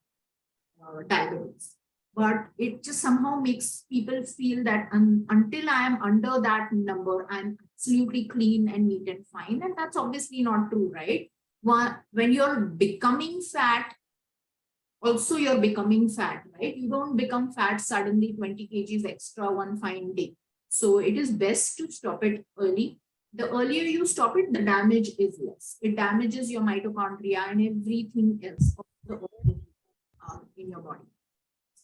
diabetes. But it just somehow makes people feel that until I am under that number, I'm absolutely clean and neat and fine. And that's obviously not true, right? When you're becoming fat, also you're becoming fat, right? You don't become fat suddenly 20 kgs extra one fine day. So it is best to stop it early. The earlier you stop it, the damage is less. It damages your mitochondria and everything else in your body.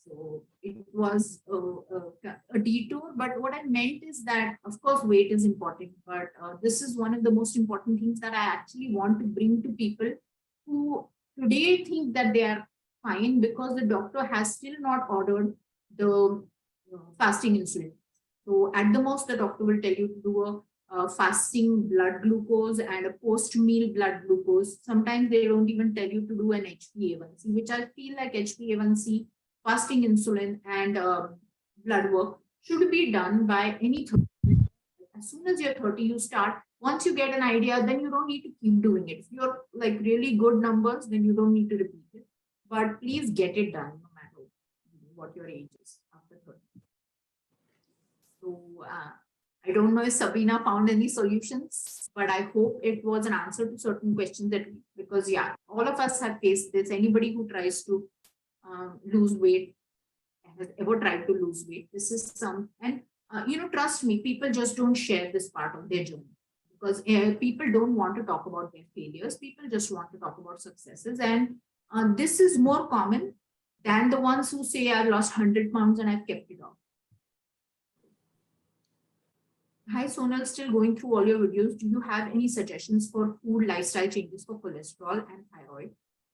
So it was a detour, but what I meant is that, of course, weight is important, but this is one of the most important things that I actually want to bring to people who today think that they are fine because the doctor has still not ordered the fasting insulin. So at the most, the doctor will tell you to do a fasting blood glucose and a post-meal blood glucose. Sometimes they don't even tell you to do an HbA1c, which I feel like HbA1c, fasting insulin, and blood work should be done by any 30. As soon as you're 30, you start. Once you get an idea, then you don't need to keep doing it. If you're like really good numbers, then you don't need to repeat it. But please get it done, no matter what your age is after 30. So I don't know if Sabina found any solutions, but I hope it was an answer to certain questions because all of us have faced this. Anybody who tries to lose weight, has ever tried to lose weight, this is some. And trust me, people just don't share this part of their journey because people don't want to talk about their failures. People just want to talk about successes. And this is more common than the ones who say, I've lost 100 pounds and I've kept it off. Hi, Sonal, still going through all your videos. Do you have any suggestions for food lifestyle changes for cholesterol and thyroid?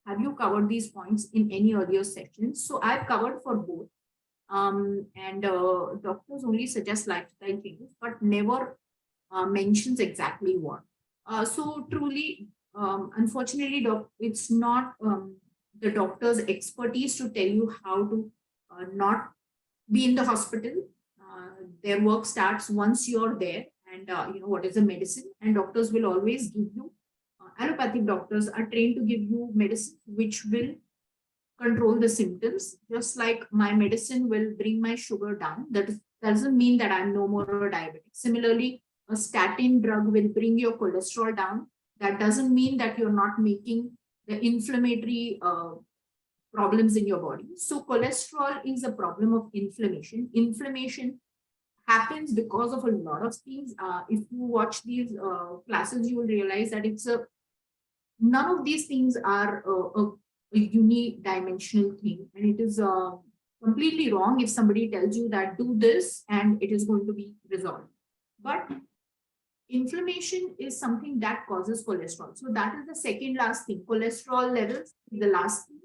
Have you covered these points in any earlier sections? So I've covered for both. And doctors only suggest lifestyle changes, but never mentions exactly what. So truly, unfortunately, it's not the doctor's expertise to tell you how to not be in the hospital. Their work starts once you're there, and what is the medicine, and doctors will always give you. Allopathic doctors are trained to give you medicine which will control the symptoms. Just like my medicine will bring my sugar down, that doesn't mean that I'm no more a diabetic. Similarly, a statin drug will bring your cholesterol down. That doesn't mean that you're not making the inflammatory problems in your body. So cholesterol is a problem of inflammation. Inflammation happens because of a lot of things. If you watch these classes, you will realize that none of these things are a unidimensional thing, and it is completely wrong if somebody tells you that do this and it is going to be resolved. But inflammation is something that causes cholesterol. So that is the second last thing. Cholesterol levels,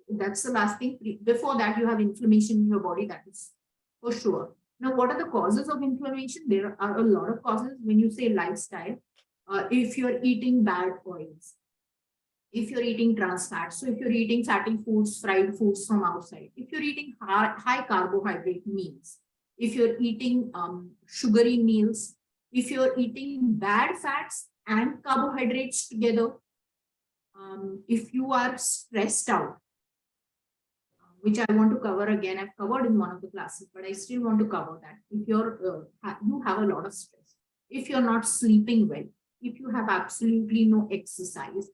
that's the last thing. Before that, you have inflammation in your body, that is for sure. Now, what are the causes of inflammation? There are a lot of causes. When you say lifestyle, if you're eating bad oils, if you're eating trans fats, so if you're eating fatty foods, fried foods from outside, if you're eating high carbohydrate meals, if you're eating sugary meals, if you're eating bad fats and carbohydrates together, if you are stressed out, which I want to cover again, I've covered in one of the classes, but I still want to cover that. If you have a lot of stress, if you're not sleeping well, if you have absolutely no exercise,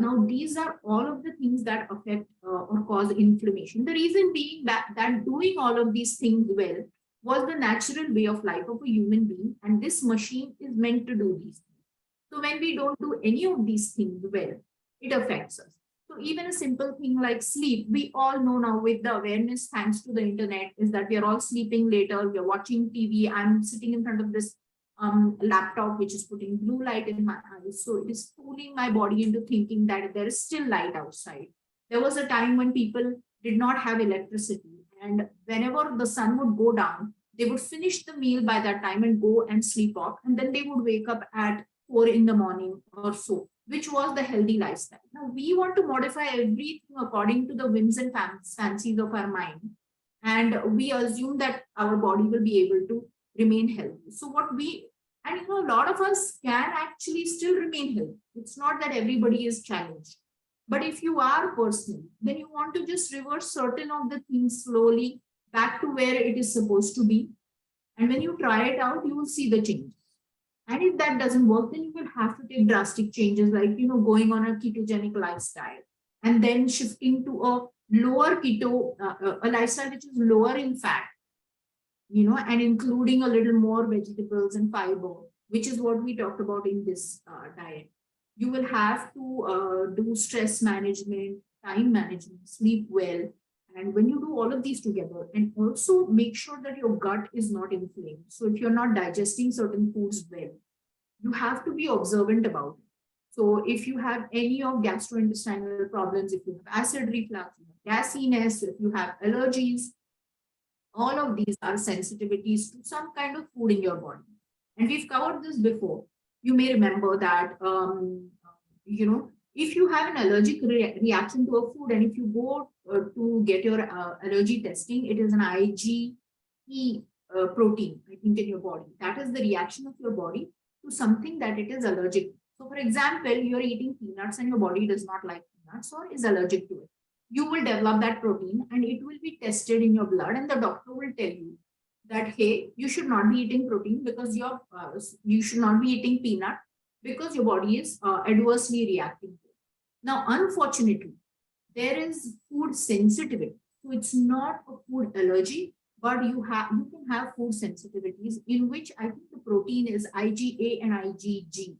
now these are all of the things that affect or cause inflammation. The reason being that doing all of these things well was the natural way of life of a human being, and this machine is meant to do these things. So when we don't do any of these things well, it affects us. So even a simple thing like sleep, we all know now with the awareness thanks to the internet is that we are all sleeping later, we are watching TV, I'm sitting in front of this laptop which is putting blue light in my eyes. So it is fooling my body into thinking that there is still light outside. There was a time when people did not have electricity, and whenever the sun would go down, they would finish the meal by that time and go and sleep off, and then they would wake up at 4 in the morning or so, which was the healthy lifestyle. Now we want to modify everything according to the whims and fancies of our mind, and we assume that our body will be able to remain healthy. So a lot of us can actually still remain healthy. It's not that everybody is challenged. But if you are personal, then you want to just reverse certain of the things slowly back to where it is supposed to be. And when you try it out, you will see the changes. And if that doesn't work, then you will have to take drastic changes like, going on a ketogenic lifestyle and then shifting to a lower keto, a lifestyle which is lower in fat, and including a little more vegetables and fiber, which is what we talked about in this diet. You will have to do stress management, time management, sleep well. And when you do all of these together, and also make sure that your gut is not inflamed. So if you're not digesting certain foods well, you have to be observant about it. So if you have any of gastrointestinal problems, if you have acid reflux, gasiness, if you have allergies, all of these are sensitivities to some kind of food in your body. And we've covered this before. You may remember that, if you have an allergic reaction to a food, and if you go to get your allergy testing, it is an IgE protein, I think, in your body. That is the reaction of your body to something that it is allergic. So, for example, you're eating peanuts and your body does not like peanuts or is allergic to it. You will develop that protein and it will be tested in your blood, and the doctor will tell you that, hey, you should not be eating protein because you should not be eating peanut because your body is adversely reacting to it. Now, unfortunately, there is food sensitivity. So it's not a food allergy, but you can have food sensitivities in which I think the protein is IgA and IgG,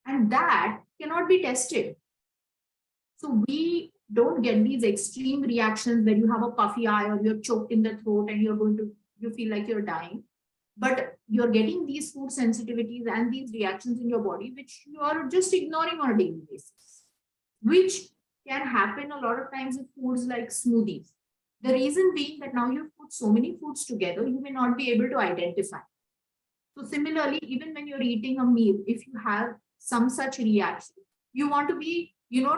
and that cannot be tested. So we don't get these extreme reactions where you have a puffy eye or you're choked in the throat and you feel like you're dying. But you're getting these food sensitivities and these reactions in your body, which you are just ignoring on a daily basis, which can happen a lot of times with foods like smoothies. The reason being that now you've put so many foods together, you may not be able to identify. So similarly, even when you're eating a meal, if you have some such reaction, you want to be,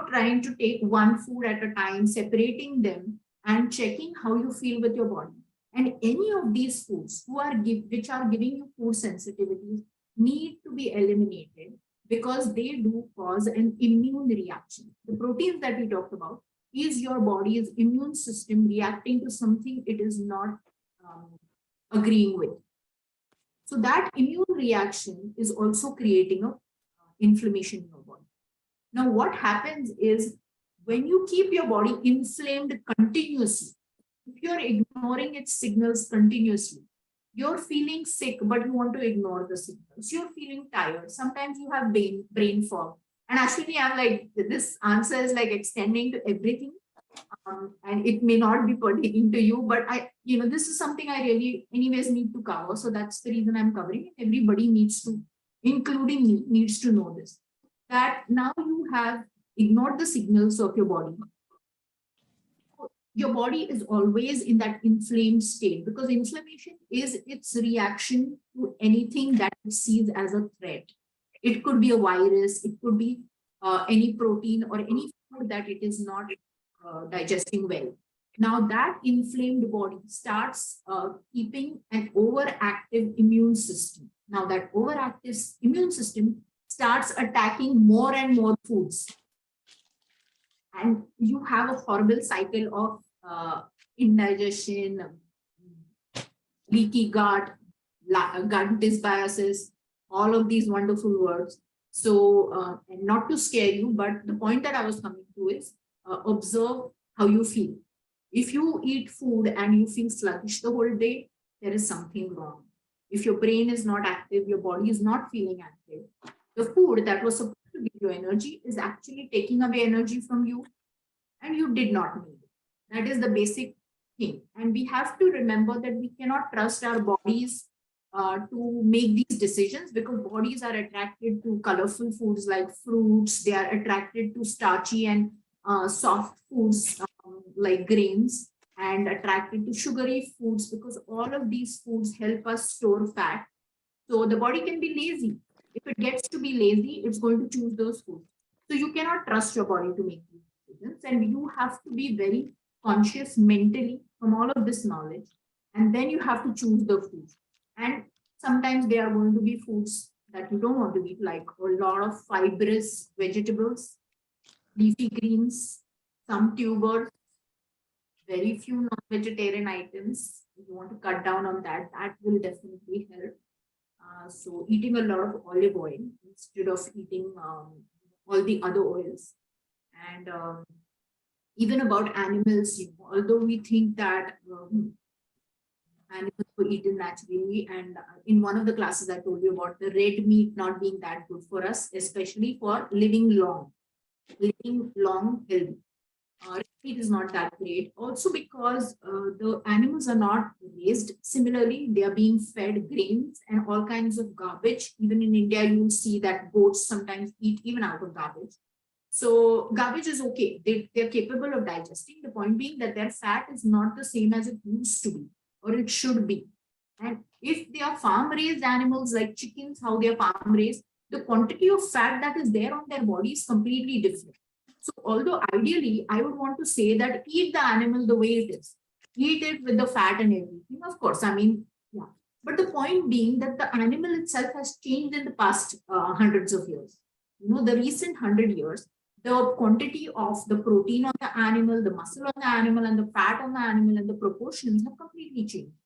trying to take one food at a time, separating them and checking how you feel with your body. And any of these foods which are giving you food sensitivities need to be eliminated because they do cause an immune reaction. The proteins that we talked about is your body's immune system reacting to something it is not agreeing with. So that immune reaction is also creating a inflammation in your body. Now, what happens is when you keep your body inflamed continuously, if you're ignoring its signals continuously, you're feeling sick, but you want to ignore the signals. You're feeling tired. Sometimes you have brain fog. And actually, I'm like, this answer is like extending to everything. And it may not be pertaining to you, but this is something I really anyways need to cover. So that's the reason I'm covering it. Everybody needs to, including me, needs to know this, that now you have ignored the signals of your body. Your body is always in that inflamed state because inflammation is its reaction to anything that it sees as a threat. It could be a virus, it could be any protein or any food that it is not digesting well. Now that inflamed body starts keeping an overactive immune system. Now that overactive immune system starts attacking more and more foods. And you have a horrible cycle of indigestion, leaky gut, gut dysbiosis, all of these wonderful words. So, and not to scare you, but the point that I was coming to is observe how you feel. If you eat food and you feel sluggish the whole day, there is something wrong. If your brain is not active, your body is not feeling active, the food that was supposed to give you energy is actually taking away energy from you, and you did not need it. That is the basic thing. And we have to remember that we cannot trust our bodies to make these decisions because bodies are attracted to colorful foods like fruits. They are attracted to starchy and soft foods like grains, and attracted to sugary foods because all of these foods help us store fat. So the body can be lazy. If it gets to be lazy, it's going to choose those foods. So you cannot trust your body to make these decisions, and you have to be very conscious mentally from all of this knowledge, and then you have to choose the foods. And sometimes they are going to be foods that you don't want to eat, like a lot of fibrous vegetables, leafy greens, some tubers, very few non-vegetarian items. If you want to cut down on that, that will definitely help. So eating a lot of olive oil instead of eating all the other oils. And even about animals, although we think that animals were eaten naturally, and in one of the classes I told you about the red meat not being that good for us, especially for living long healthy. It is not that great. Also because the animals are not raised similarly, they are being fed grains and all kinds of garbage. Even in India, you will see that goats sometimes eat even out of garbage. So garbage is okay. They're capable of digesting. The point being that their fat is not the same as it used to be or it should be. And if they are farm-raised animals like chickens, how they are farm-raised, the quantity of fat that is there on their body is completely different. So although ideally, I would want to say that eat the animal the way it is. Eat it with the fat and everything. Of course, I mean, yeah. But the point being that the animal itself has changed in the past hundreds of years. The recent 100 years, the quantity of the protein on the animal, the muscle on the animal, and the fat on the animal, and the proportions have completely changed.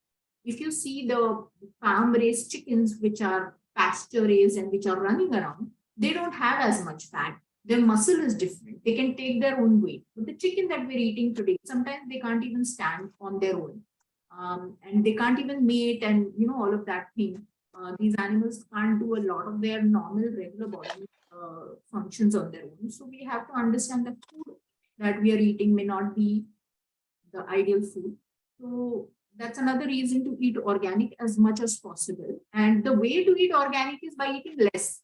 If you see the farm-raised chickens, which are pasture-raised and which are running around, they don't have as much fat. Their muscle is different. They can take their own weight. But the chicken that we're eating today, sometimes they can't even stand on their own. and they can't even mate, and all of that thing. These animals can't do a lot of their normal regular body functions on their own. So we have to understand the food that we are eating may not be the ideal food. So that's another reason to eat organic as much as possible. And the way to eat organic is by eating less.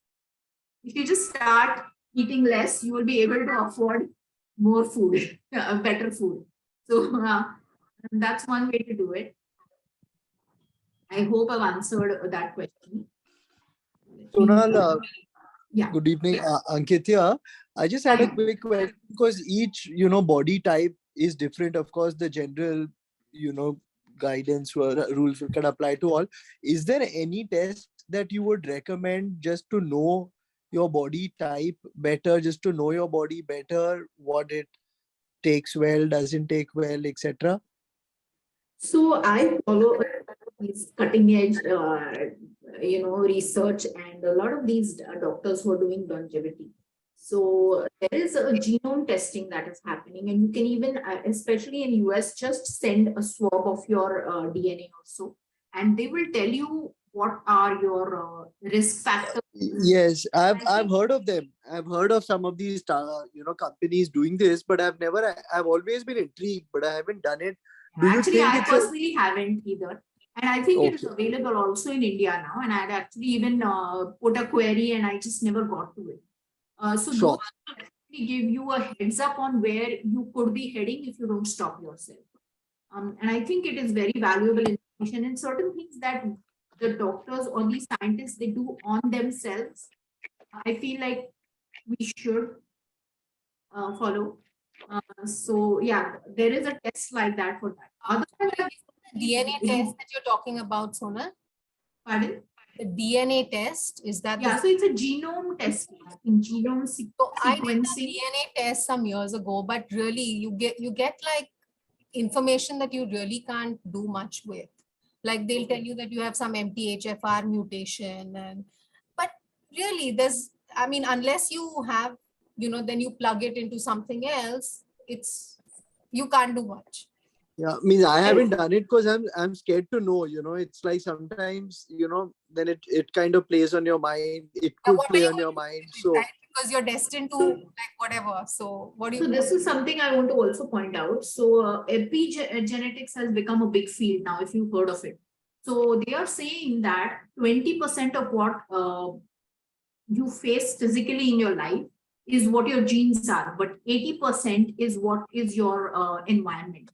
If you just start eating less, you will be able to afford more food, better food. So that's one way to do it. I hope I've answered that question. Sonal, Yeah. good evening. Ankit here. I just had a quick question because each, body type is different. Of course, the general, guidance or rules can apply to all. Is there any test that you would recommend just to know your body type better, just to know your body better, what it takes well, doesn't take well, etc.? So I follow these cutting edge, research, and a lot of these doctors who are doing longevity. So there is a genome testing that is happening, and you can even, especially in US, just send a swab of your DNA also, and they will tell you what are your risk factors. Yes, I've heard of them. I've heard of some of these companies doing this, but I've always been intrigued, but I haven't done it. Do you Actually, think I it's personally haven't either. And I think it is Okay. available also in India now. And I'd actually even put a query and I just never got to it. So Sure. those actually give you a heads up on where you could be heading if you don't stop yourself. And I think it is very valuable information, and certain things that the doctors or the scientists they do on themselves. I feel like we should follow. So yeah, there is a test like that for that. Other than that, The DNA test that you're talking about, Sonal? pardon? The DNA test, is that Yeah, the so it's a genome testing, in genome So I did the sequencing. DNA test some years ago, but really you get like information that you really can't do much with. Like they'll tell you that you have some MTHFR mutation, and but really I mean, unless you have, then you plug it into something else, you can't do much. Yeah, means I haven't done it because I'm scared to know. It's like sometimes then it kind of plays on your mind. It could What are play you on your going to do mind. with it, So right? Because you're destined to like whatever. So what do So you? this is something I want to also point out. So epigenetics has become a big field now, if you've heard of it. So they are saying that 20% of what you face physically in your life is what your genes are, but 80% is what is your environment.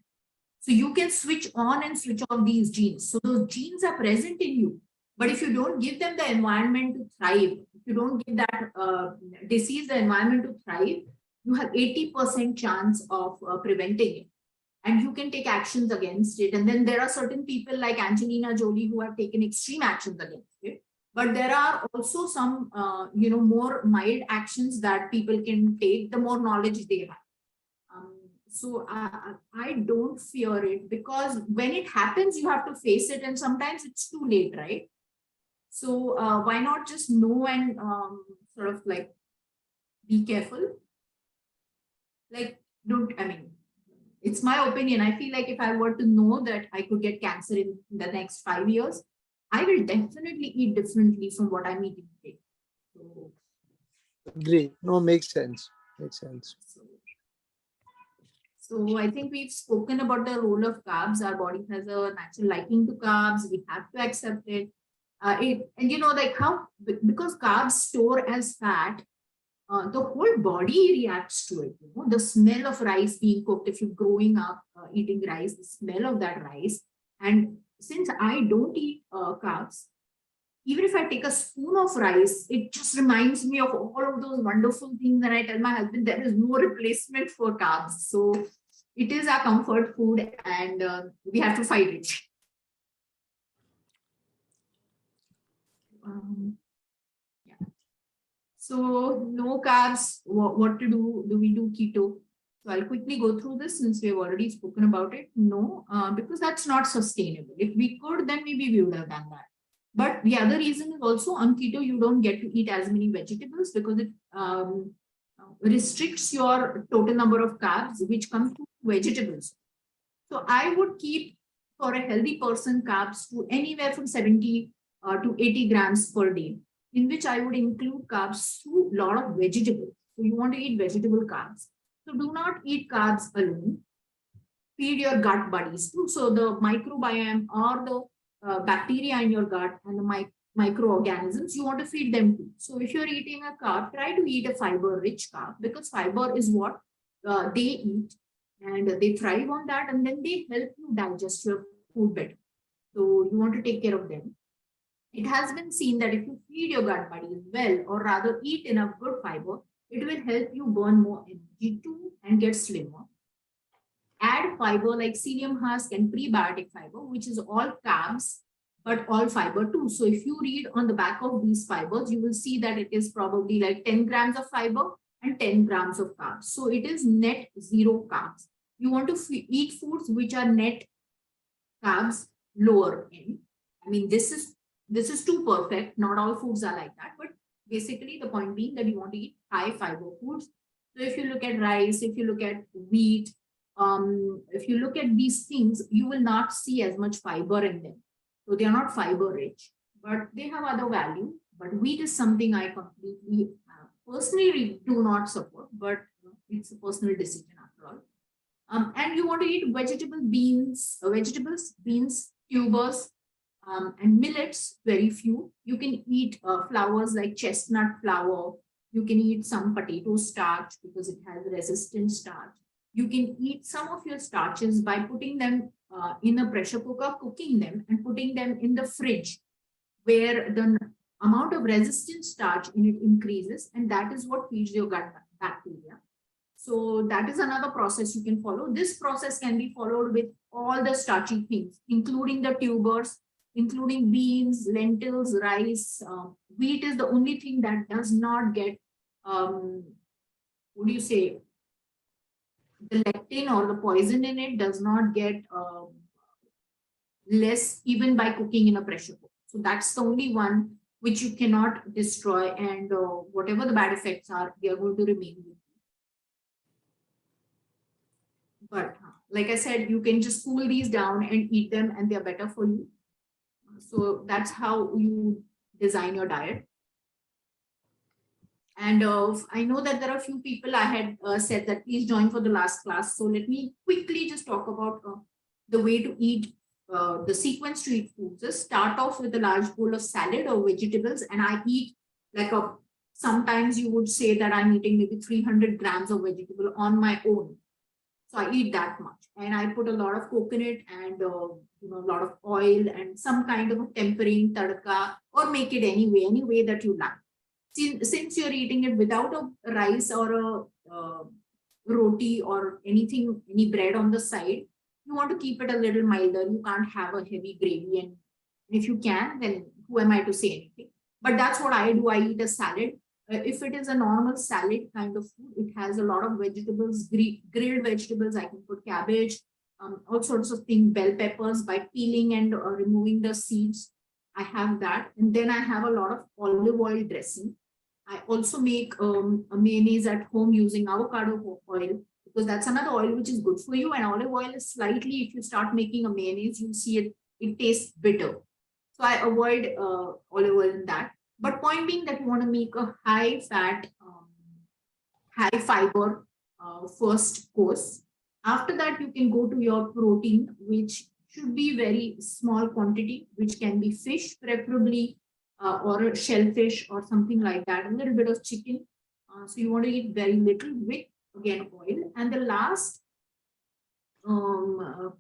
So you can switch on and switch off these genes. So those genes are present in you. But if you don't give them the environment to thrive, if you don't give that disease the environment to thrive, you have 80% chance of preventing it. And you can take actions against it. And then there are certain people like Angelina Jolie who have taken extreme actions against it. But there are also some, more mild actions that people can take the more knowledge they have. So I don't fear it, because when it happens, you have to face it, and sometimes it's too late, right? So why not just know and sort of like be careful? Like, it's my opinion. I feel like if I were to know that I could get cancer in the next 5 years, I will definitely eat differently from what I'm eating today. So, great. No, makes sense. Makes sense. So I think we've spoken about the role of carbs. Our body has a natural liking to carbs. We have to accept it. Because carbs store as fat, the whole body reacts to it. The smell of rice being cooked, if you're growing up eating rice, the smell of that rice. And since I don't eat carbs, even if I take a spoon of rice, it just reminds me of all of those wonderful things. And I tell my husband there is no replacement for carbs. So it is our comfort food, and we have to fight it. Yeah. So no carbs. What to do? Do we do keto? So I'll quickly go through this since we've already spoken about it. No, because that's not sustainable. If we could, then maybe we would have done that. But the other reason is also on keto, you don't get to eat as many vegetables because it restricts your total number of carbs, which come from vegetables. So I would keep for a healthy person carbs to anywhere from 70 to 80 grams per day, in which I would include carbs through a lot of vegetables. So you want to eat vegetable carbs. So do not eat carbs alone. Feed your gut buddies too. So the microbiome or the bacteria in your gut and the microorganisms, you want to feed them too. So if you're eating a carb, try to eat a fiber-rich carb, because fiber is what they eat and they thrive on that, and then they help you digest your food better. So you want to take care of them. It has been seen that if you feed your gut buddies well, or rather eat enough good fiber, it will help you burn more energy too and get slimmer. Add fiber like psyllium husk and prebiotic fiber, which is all carbs, but all fiber too. So if you read on the back of these fibers, you will see that it is probably like 10 grams of fiber and 10 grams of carbs. So it is net 0 carbs. You want to eat foods which are net carbs lower in. I mean, this is too perfect. Not all foods are like that, but basically the point being that you want to eat high fiber foods. So if you look at rice, if you look at wheat, if you look at these things, you will not see as much fiber in them. So they are not fiber rich, but they have other value. But wheat is something I completely personally do not support, but it's a personal decision after all. And you want to eat vegetables, beans, tubers, and millets, very few. You can eat flours like chestnut flour. You can eat some potato starch because it has resistant starch. You can eat some of your starches by putting them in a pressure cooker, cooking them and putting them in the fridge, where the amount of resistant starch in it increases, and that is what feeds your gut bacteria. So that is another process you can follow. This process can be followed with all the starchy things, including the tubers, including beans, lentils, rice. Wheat is the only thing that does not get, what do you say, the lectin or the poison in it does not get less even by cooking in a pressure cooker. So that's the only one which you cannot destroy, and whatever the bad effects are, they are going to remain with you. But like I said, you can just cool these down and eat them, and they're better for you. So that's how you design your diet. And I know that there are a few people I had said that please join for the last class. So let me quickly just talk about the way to eat, the sequence to eat foods. Just start off with a large bowl of salad or vegetables. And I eat like sometimes you would say that I'm eating maybe 300 grams of vegetable on my own. So I eat that much. And I put a lot of coconut and a lot of oil and some kind of a tempering, tadka, or make it any way that you like. Since you're eating it without a rice or a roti or anything, any bread on the side, you want to keep it a little milder. You can't have a heavy gravy. And if you can, then who am I to say anything? But that's what I do. I eat a salad. If it is a normal salad kind of food, it has a lot of vegetables, grilled vegetables. I can put cabbage, all sorts of things, bell peppers by peeling and removing the seeds. I have that. And then I have a lot of olive oil dressing. I also make a mayonnaise at home using avocado oil, because that's another oil which is good for you. And olive oil is slightly, if you start making a mayonnaise, you'll see it tastes bitter. So I avoid olive oil in that. But point being that you want to make a high fat, high fiber first course. After that, you can go to your protein, which should be very small quantity, which can be fish, preferably, or shellfish or something like that, a little bit of chicken. So you want to eat very little with, again, oil. And the last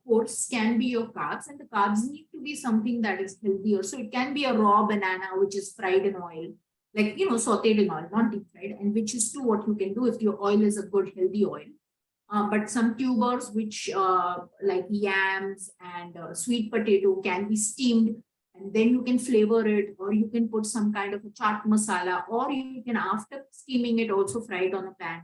course can be your carbs, and the carbs need to be something that is healthier. So it can be a raw banana, which is fried in oil, like, sauteed in oil, not deep fried, and which is too what you can do if your oil is a good, healthy oil. But some tubers, which like yams and sweet potato, can be steamed, and then you can flavor it, or you can put some kind of a chaat masala, or you can, after steaming it, also fry it on a pan.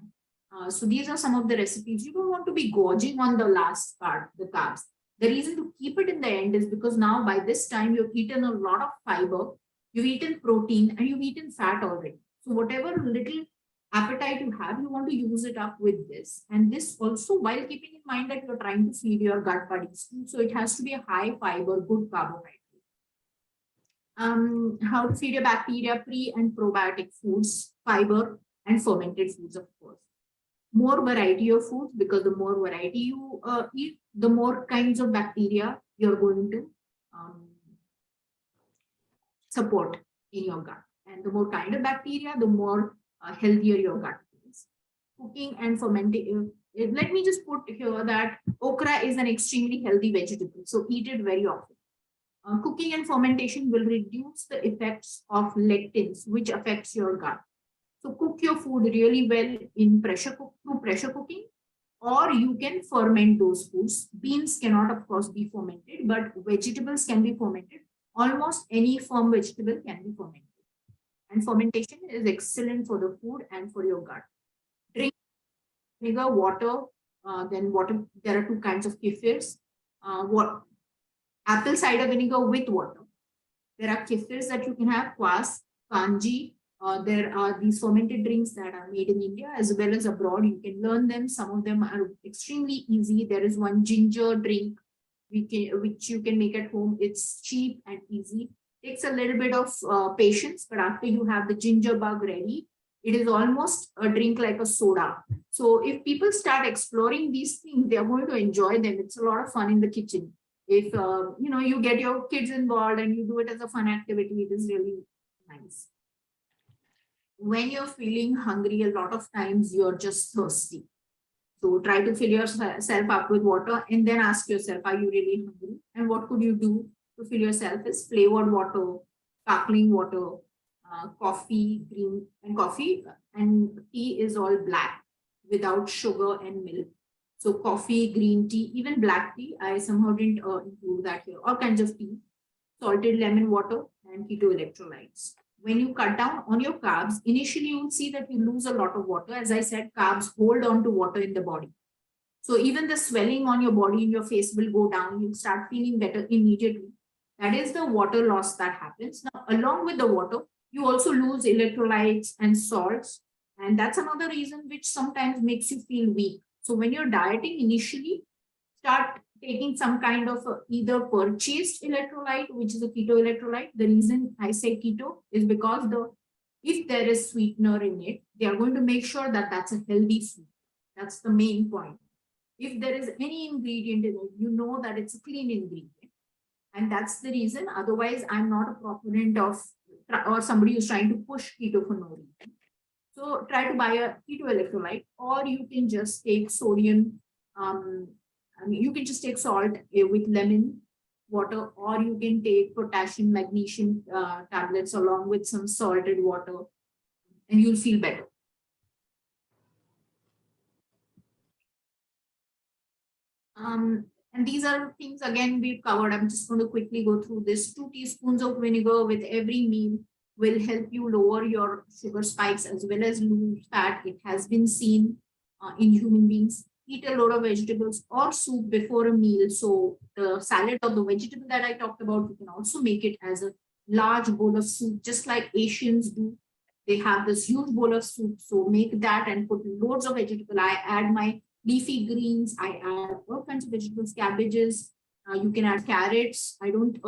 So these are some of the recipes. You don't want to be gorging on the last part, the carbs. The reason to keep it in the end is because now by this time you've eaten a lot of fiber, you've eaten protein, and you've eaten fat already. So whatever little appetite you have, you want to use it up with this. And this also while keeping in mind that you're trying to feed your gut buddies. So it has to be a high fiber, good carbohydrate. How to feed your bacteria, pre and probiotic foods, fiber and fermented foods, of course. More variety of foods, because the more variety you eat, the more kinds of bacteria you're going to support in your gut. And the more kind of bacteria, the more healthier your gut is. Cooking and fermenting. Let me just put here that okra is an extremely healthy vegetable, so eat it very often. Cooking and fermentation will reduce the effects of lectins, which affects your gut. So cook your food really well in through pressure cooking, or you can ferment those foods. Beans cannot, of course, be fermented, but vegetables can be fermented. Almost any firm vegetable can be fermented. And fermentation is excellent for the food and for your gut. Drink vinegar, water, then water. There are two kinds of kefirs. Apple cider vinegar with water. There are kefirs that you can have, kwas, kanji. There are these fermented drinks that are made in India as well as abroad. You can learn them. Some of them are extremely easy. There is one ginger drink which you can make at home. It's cheap and easy. Takes a little bit of patience, but after you have the ginger bug ready, it is almost a drink like a soda. So if people start exploring these things, they are going to enjoy them. It's a lot of fun in the kitchen. If you get your kids involved and you do it as a fun activity, it is really nice. When you're feeling hungry, a lot of times you're just thirsty. So try to fill yourself up with water and then ask yourself, are you really hungry? And what could you do to fill yourself is flavored water, sparkling water, coffee, green and coffee, and tea is all black without sugar and milk. So coffee, green tea, even black tea, I somehow didn't include that here. All kinds of tea, salted lemon water, and keto electrolytes. When you cut down on your carbs, initially you will see that you lose a lot of water. As I said, carbs hold on to water in the body. So even the swelling on your body and your face will go down. You'll start feeling better immediately. That is the water loss that happens. Now, along with the water, you also lose electrolytes and salts. And that's another reason which sometimes makes you feel weak. So when you're dieting initially, start taking some kind of either purchased electrolyte, which is a keto electrolyte. The reason I say keto is because if there is sweetener in it, they are going to make sure that that's a healthy food. That's the main point. If there is any ingredient in it, you know that it's a clean ingredient. And that's the reason. Otherwise, I'm not a proponent of or somebody who's trying to push keto for no reason. So try to buy a keto electrolyte, or you can just take sodium. You can just take salt with lemon water, or you can take potassium, magnesium tablets along with some salted water, and you'll feel better. And these are things again we've covered. I'm just going to quickly go through this. 2 teaspoons of vinegar with every meal will help you lower your sugar spikes as well as lose fat. It has been seen in human beings. Eat a lot of vegetables or soup before a meal. So the salad or the vegetable that I talked about, you can also make it as a large bowl of soup, just like Asians do. They have this huge bowl of soup. So make that and put loads of vegetable. I add my leafy greens. I add all kinds of vegetables, cabbages. You can add carrots. I don't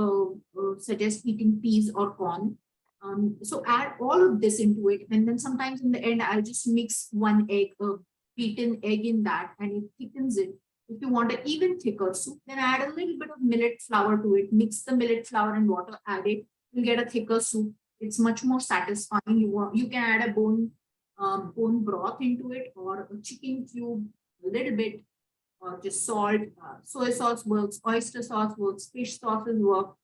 suggest eating peas or corn. So add all of this into it. And then sometimes in the end, I'll just mix one egg, beaten egg in that, and it thickens it. If you want an even thicker soup, then add a little bit of millet flour to it. Mix the millet flour and water, add it. You'll get a thicker soup. It's much more satisfying. You can add a bone broth into it, or a chicken cube, a little bit, or just salt. Soy sauce works, oyster sauce works, fish sauces work.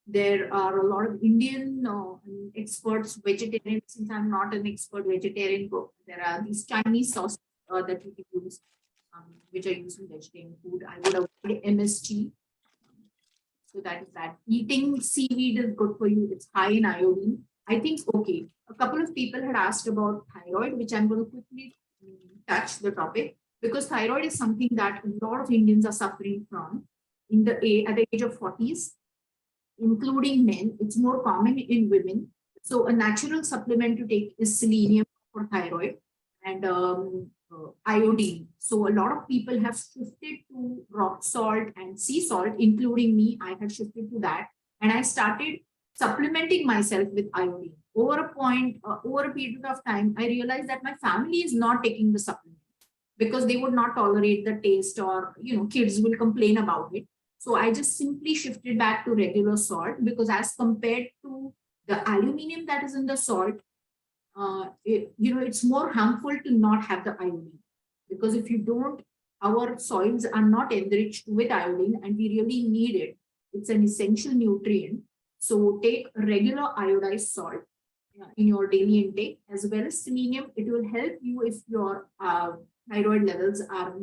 There are a lot of Indian experts, vegetarian. Since I'm not an expert vegetarian cook, there are these Chinese sauces that you can use, which are used in vegetarian food. I would avoid MSG. So that is that. Eating seaweed is good for you. It's high in iodine. I think, okay, a couple of people had asked about thyroid, which I'm going to quickly touch the topic, because thyroid is something that a lot of Indians are suffering from at the age of 40s, including men. It's more common in women. So a natural supplement to take is selenium for thyroid. and iodine. So a lot of people have shifted to rock salt and sea salt, including me. I had shifted to that, and I started supplementing myself with iodine. Over a period of time, I realized that my family is not taking the supplement because they would not tolerate the taste, or kids will complain about it. So I just simply shifted back to regular salt, because as compared to the aluminum that is in the salt, it's more harmful to not have the iodine, because if you don't, our soils are not enriched with iodine, and we really need it. It's an essential nutrient. So take regular iodized salt in your daily intake, as well as selenium. It will help you if your thyroid levels are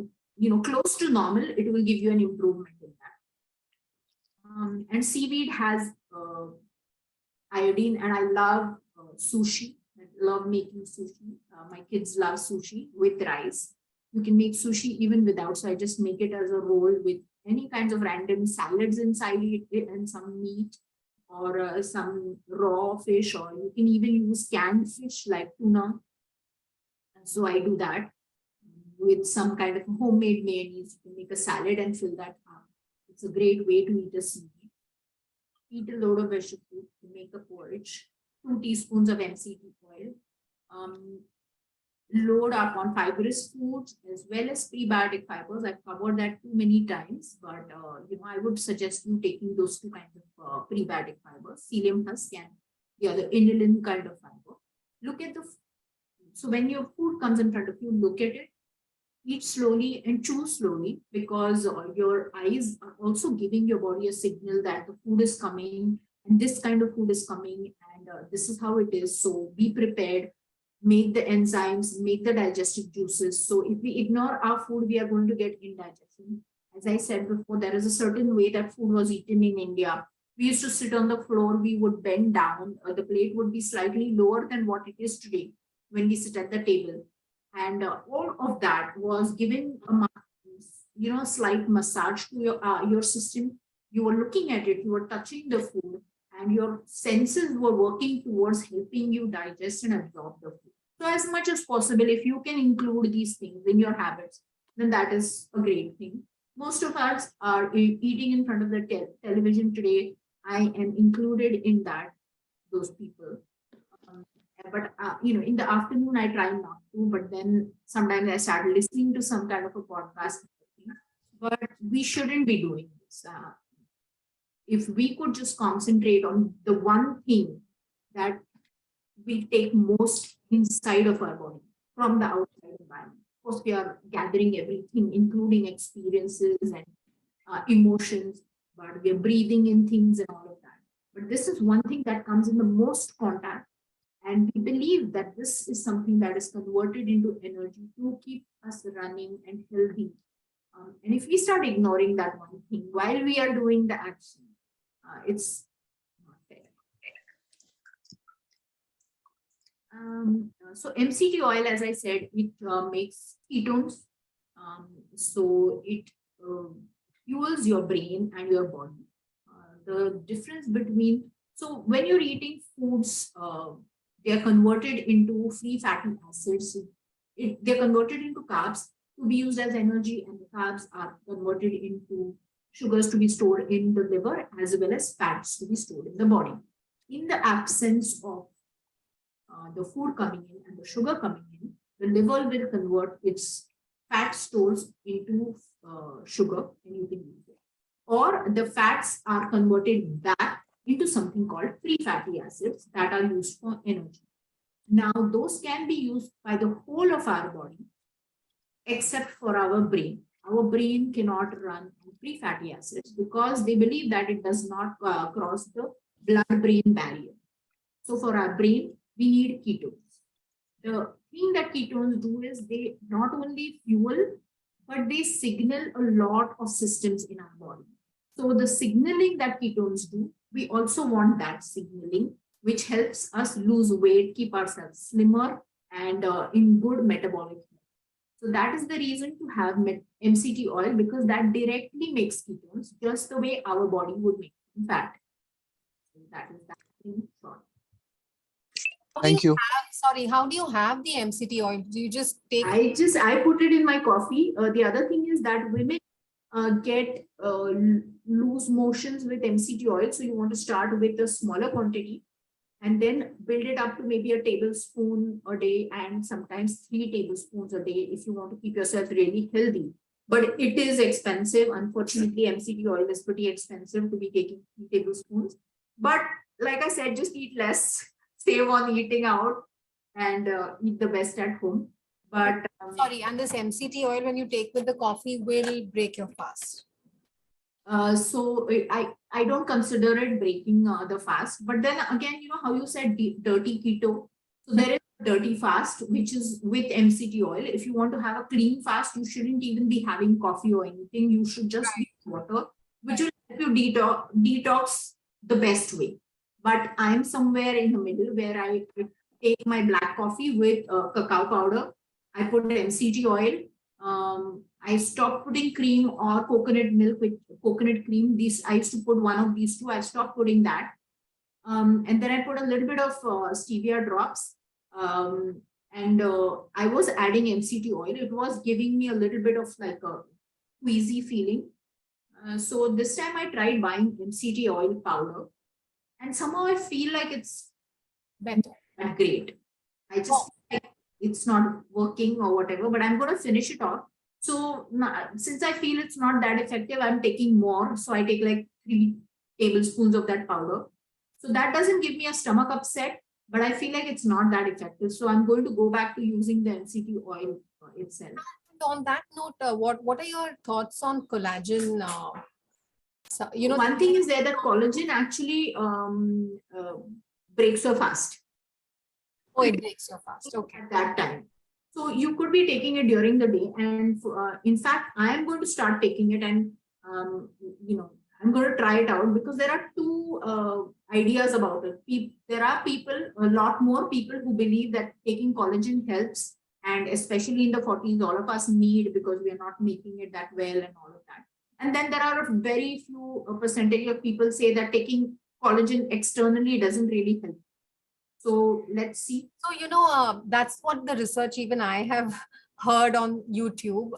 close to normal. It will give you an improvement in that. And seaweed has iodine, and I love sushi. I love making sushi. My kids love sushi with rice. You can make sushi even without, so I just make it as a roll with any kinds of random salads inside it and some meat, or some raw fish, or you can even use canned fish like tuna. And so I do that with some kind of homemade mayonnaise. You can make a salad and fill that up. It's a great way to eat a seaweed. Eat a load of vegetables to make a porridge. 2 teaspoons of MCT oil. Load up on fibrous foods as well as prebiotic fibers. I've covered that too many times, but I would suggest you taking those 2 kinds of prebiotic fibers, psyllium husk and the other inulin kind of fiber. Look at so when your food comes in front of you, look at it, eat slowly and chew slowly, because your eyes are also giving your body a signal that the food is coming, and this kind of food is coming, and this is how it is. So be prepared. Make the enzymes, make the digestive juices. So if we ignore our food, we are going to get indigestion. As I said before, there is a certain way that food was eaten in India. We used to sit on the floor, we would bend down, the plate would be slightly lower than what it is today when we sit at the table. And all of that was given a slight massage to your system. You were looking at it, you were touching the food, and your senses were working towards helping you digest and absorb the food. So as much as possible, if you can include these things in your habits, then that is a great thing. Most of us are eating in front of the television today. I am included in those people. But in the afternoon, I try not to, but then sometimes I start listening to some kind of a podcast. But we shouldn't be doing this. If we could just concentrate on the one thing that we take most inside of our body from the outside environment. Of course, we are gathering everything, including experiences and emotions, but we are breathing in things and all of that. But this is one thing that comes in the most contact. And we believe that this is something that is converted into energy to keep us running and healthy. And if we start ignoring that one thing while we are doing the action, it's not fair. So MCT oil, as I said, it makes ketones. So it fuels your brain and your body. The difference between, so when you're eating foods, they are converted into free fatty acids. They're converted into carbs to be used as energy, and the carbs are converted into sugars to be stored in the liver, as well as fats to be stored in the body. In the absence of the food coming in and the sugar coming in, the liver will convert its fat stores into sugar, and you can use it. Or the fats are converted back into something called free fatty acids that are used for energy. Now, those can be used by the whole of our body, except for our brain. Our brain cannot run on free fatty acids because they believe that it does not cross the blood-brain barrier. So for our brain, we need ketones. The thing that ketones do is they not only fuel, but they signal a lot of systems in our body. So the signaling that ketones do, we also want that signaling, which helps us lose weight, keep ourselves slimmer, and in good metabolic health. So that is the reason to have MCT oil, because that directly makes ketones just the way our body would make fat. So that is that in short. Thank you. Sorry, how do you have the MCT oil? Do you just take I put it in my coffee. The other thing is that women get loose motions with MCT oil. So you want to start with a smaller quantity and then build it up to maybe a tablespoon a day and sometimes 3 tablespoons a day if you want to keep yourself really healthy. But it is expensive. Unfortunately, MCT oil is pretty expensive to be taking 3 tablespoons. But like I said, just eat less, save on eating out, and eat the best at home. But sorry, and this MCT oil when you take with the coffee will break your fast. So I don't consider it breaking the fast. But then again, you know how you said dirty keto. So there is a dirty fast, which is with MCT oil. If you want to have a clean fast, you shouldn't even be having coffee or anything. You should just Right. use water, which will help you detox the best way. But I'm somewhere in the middle where I take my black coffee with cacao powder. I put MCT oil. I stopped putting cream or coconut milk with coconut cream. These I used to put one of these two. I stopped putting that. And then I put a little bit of stevia drops. And I was adding MCT oil. It was giving me a little bit of like a queasy feeling. So this time I tried buying MCT oil powder. And somehow I feel like it's Better. not great. I just like it's not working or whatever, but I'm going to finish it off. So since I feel it's not that effective, I'm taking more. So I take like 3 tablespoons of that powder. So that doesn't give me a stomach upset, but I feel like it's not that effective. So I'm going to go back to using the MCT oil itself. And on that note, what are your thoughts on collagen? So, you know, One thing is there that collagen actually breaks your fast. oh, it breaks your fast. Okay. At that time. So you could be taking it during the day. And in fact, I am going to start taking it and, I'm going to try it out because there are two ideas about it. There are a lot more people who believe that taking collagen helps. And especially in the 40s, all of us need because we are not making it that well and all of that. And then there are a very few percentage of people say that taking collagen externally doesn't really help. So let's see. So, that's what the research even I have heard on YouTube.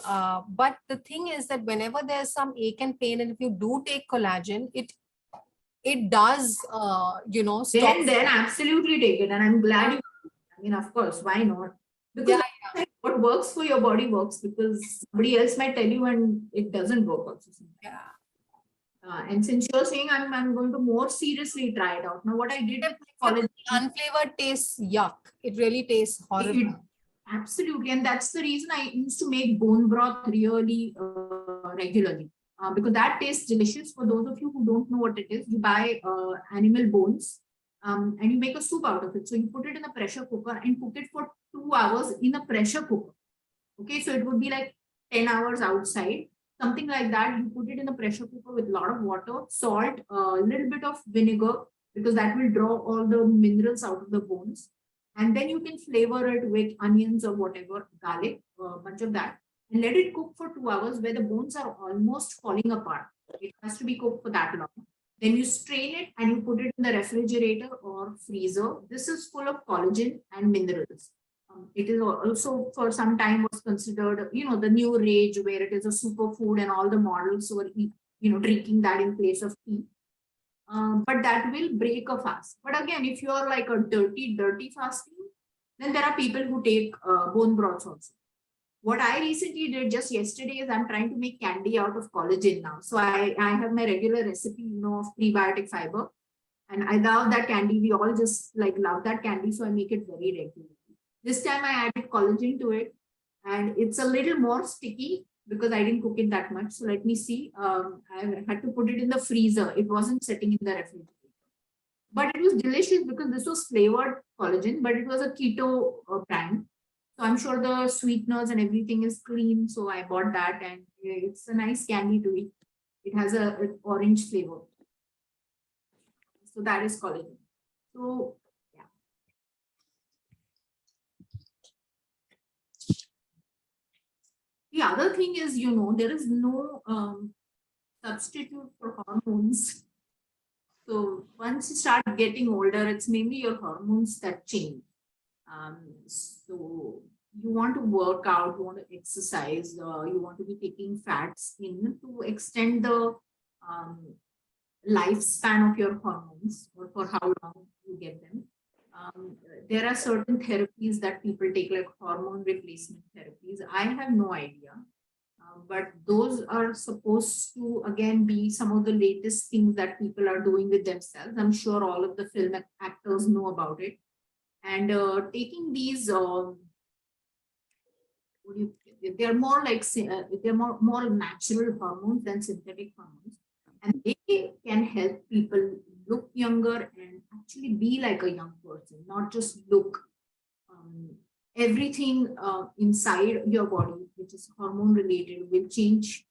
But the thing is that whenever there's some ache and pain, and if you do take collagen, it does, stop. Then absolutely take it. And I'm glad you, I mean, of course, why not? Because like, what works for your body works because somebody else might tell you and it doesn't work also. Yeah. And since you're saying I'm going to more seriously try it out. Now, what I did with collagen, Unflavored tastes yuck. It really tastes horrible. Absolutely. And that's the reason I used to make bone broth really regularly. Because that tastes delicious. For those of you who don't know what it is, you buy animal bones and you make a soup out of it. So you put it in a pressure cooker and cook it for 2 hours in a pressure cooker. Okay, so it would be like 10 hours outside, something like that. You put it in a pressure cooker with a lot of water, salt, a little bit of vinegar, because that will draw all the minerals out of the bones. And then you can flavor it with onions or whatever, garlic, a bunch of that, and let it cook for 2 hours where the bones are almost falling apart. It has to be cooked for that long. Then you strain it and you put it in the refrigerator or freezer. This is full of collagen and minerals. It is also for some time was considered, the new rage where it is a superfood and all the models were, drinking that in place of tea. But that will break a fast. But again, if you are like a dirty fasting, then there are people who take bone broths also. What I recently did just yesterday is I'm trying to make candy out of collagen now. So I have my regular recipe, of prebiotic fiber. And I love that candy. We all just like love that candy. So I make it very regularly. This time I added collagen to it. And it's a little more sticky because I didn't cook it that much. So let me see. I had to put it in the freezer. It wasn't sitting in the refrigerator. But it was delicious because this was flavored collagen, but it was a keto brand. So I'm sure the sweeteners and everything is clean. So I bought that and it's a nice candy to eat. It has an orange flavor. So that is collagen. So yeah. The other thing is, there is no substitute for hormones. So once you start getting older, it's mainly your hormones that change. So you want to work out, you want to exercise, you want to be taking fats in to extend the um, lifespan of your hormones, or for how long you get them. There are certain therapies that people take, like hormone replacement therapies. I have no idea. But those are supposed to again be some of the latest things that people are doing with themselves. I'm sure all of the film actors know about it. And taking these, they are more like they're more natural hormones than synthetic hormones, and they can help people look younger and actually be like a young person, not just look. Everything inside your body, which is hormone related, will change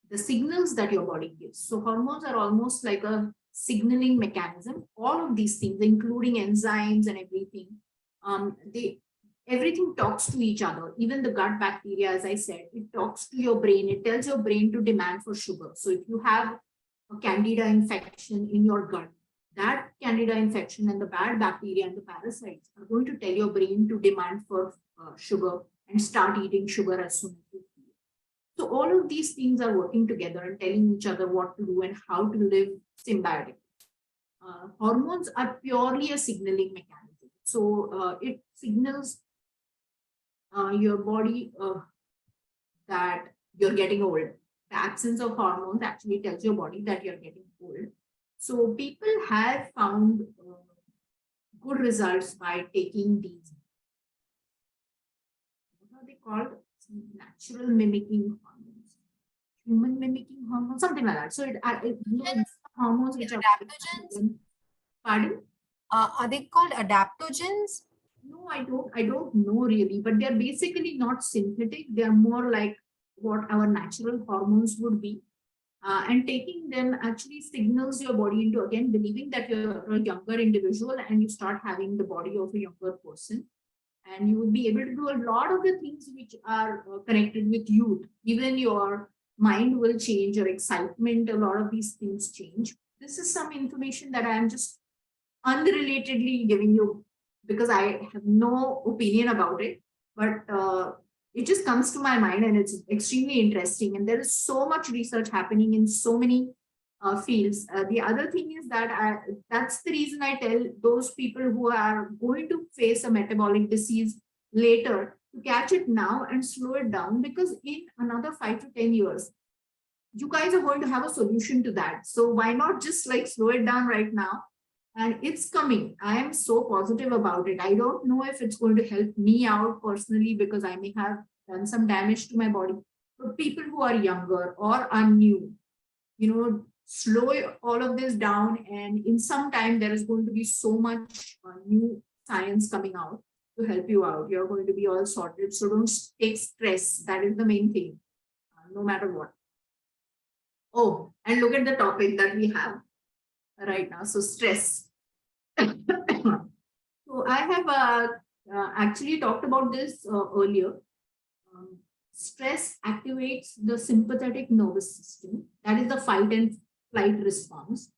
the signals that your body gives. So hormones are almost like a signaling mechanism. All of these things, including enzymes and everything, everything talks to each other. Even the gut bacteria, as I said, it talks to your brain. It tells your brain to demand for sugar. So if you have a candida infection in your gut, that candida infection and the bad bacteria and the parasites are going to tell your brain to demand for sugar and start eating sugar as soon as you feel. So all of these things are working together and telling each other what to do and how to live symbiotically. Hormones are purely a signaling mechanism. So it signals your body that you're getting old. The absence of hormones actually tells your body that you're getting old. So people have found good results by taking these, what are they called? Natural mimicking hormones, human mimicking hormones, something like that. So it hormones which are Adaptogens? Pardon? Are they called adaptogens? No, I don't know really, but they're basically not synthetic. They're more like what our natural hormones would be. And taking them actually signals your body into again believing that you're a younger individual and you start having the body of a younger person. And you will be able to do a lot of the things which are connected with youth. Even your mind will change, your excitement, a lot of these things change. This is some information that I am just unrelatedly giving you because I have no opinion about it. But it just comes to my mind and it's extremely interesting. And there is so much research happening in so many fields. The other thing is that that's the reason I tell those people who are going to face a metabolic disease later to catch it now and slow it down, because in another 5 to 10 years, you guys are going to have a solution to that. So why not just like slow it down right now? And it's coming. I am so positive about it. I don't know if it's going to help me out personally because I may have done some damage to my body. But people who are younger or are new, slow all of this down. And in some time, there is going to be so much new science coming out to help you out. You're going to be all sorted. So don't take stress. That is the main thing, no matter what. Oh, and look at the topic that we have right now. So stress. So I have actually talked about this earlier. Stress activates the sympathetic nervous system. That is the fight and flight response,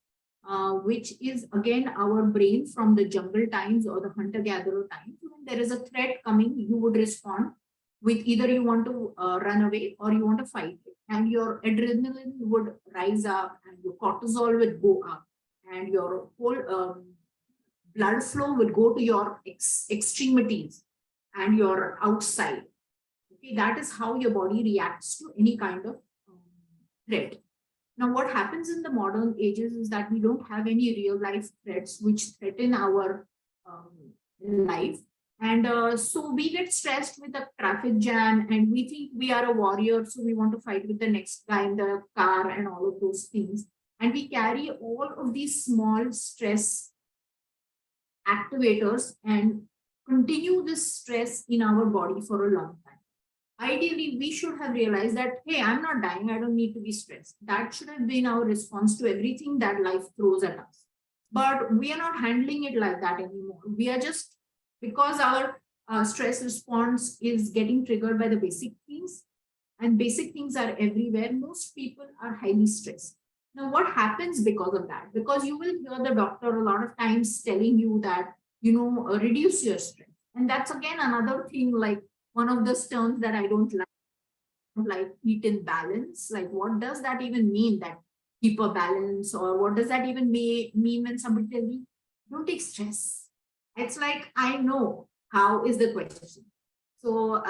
which is again our brain from the jungle times or the hunter-gatherer times. When there is a threat coming, you would respond with either you want to run away or you want to fight it. And your adrenaline would rise up and your cortisol would go up and your whole blood flow would go to your extremities and your outside. Okay, that is how your body reacts to any kind of threat. Now, what happens in the modern ages is that we don't have any real life threats which threaten our life. And so we get stressed with a traffic jam and we think we are a warrior. So we want to fight with the next guy in the car and all of those things. And we carry all of these small stress activators and continue this stress in our body for a long time. Ideally, we should have realized that, hey, I'm not dying. I don't need to be stressed. That should have been our response to everything that life throws at us. But we are not handling it like that anymore. We are just, because our stress response is getting triggered by the basic things, and basic things are everywhere. Most people are highly stressed. Now, what happens because of that? Because you will hear the doctor a lot of times telling you that reduce your stress. And that's again another thing, like one of those terms that I don't like eat in balance. Like, what does that even mean, that keep a balance? Or what does that even mean when somebody tells you, don't take stress? It's like, I know, how is the question. So,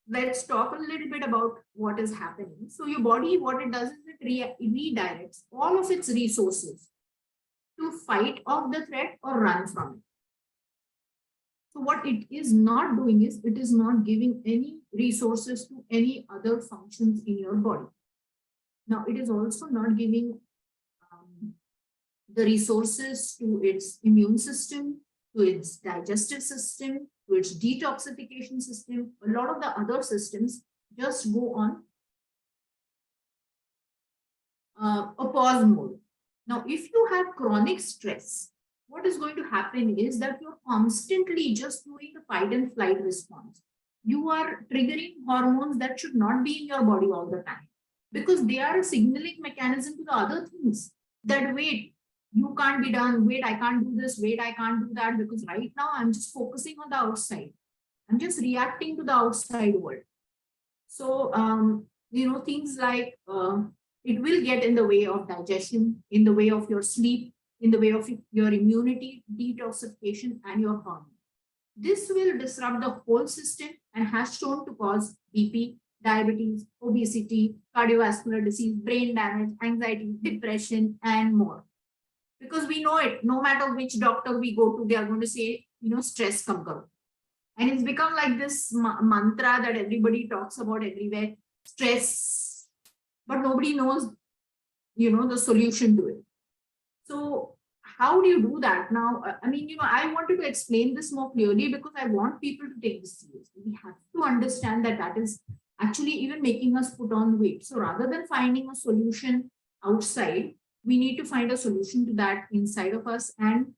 let's talk a little bit about what is happening. So your body, what it does is it redirects all of its resources to fight off the threat or run from it. So what it is not doing is, it is not giving any resources to any other functions in your body. Now, it is also not giving the resources to its immune system, to its digestive system, to its detoxification system. A lot of the other systems just go on a pause mode. Now, if you have chronic stress, what is going to happen is that you're constantly just doing the fight and flight response. You are triggering hormones that should not be in your body all the time, because they are a signaling mechanism to the other things that, wait, you can't be done, wait, I can't do this, wait, I can't do that, because right now I'm just focusing on the outside. I'm just reacting to the outside world. So, things like it will get in the way of digestion, in the way of your sleep, in the way of your immunity, detoxification, and your hormone. This will disrupt the whole system and has shown to cause BP, diabetes, obesity, cardiovascular disease, brain damage, anxiety, depression, and more. Because we know it, no matter which doctor we go to, they are going to say, stress come karo. And it's become like this mantra that everybody talks about everywhere, stress, but nobody knows, the solution to it. So how do you do that? Now, I wanted to explain this more clearly because I want people to take this seriously. We have to understand that that is actually even making us put on weight. So rather than finding a solution outside, we need to find a solution to that inside of us. And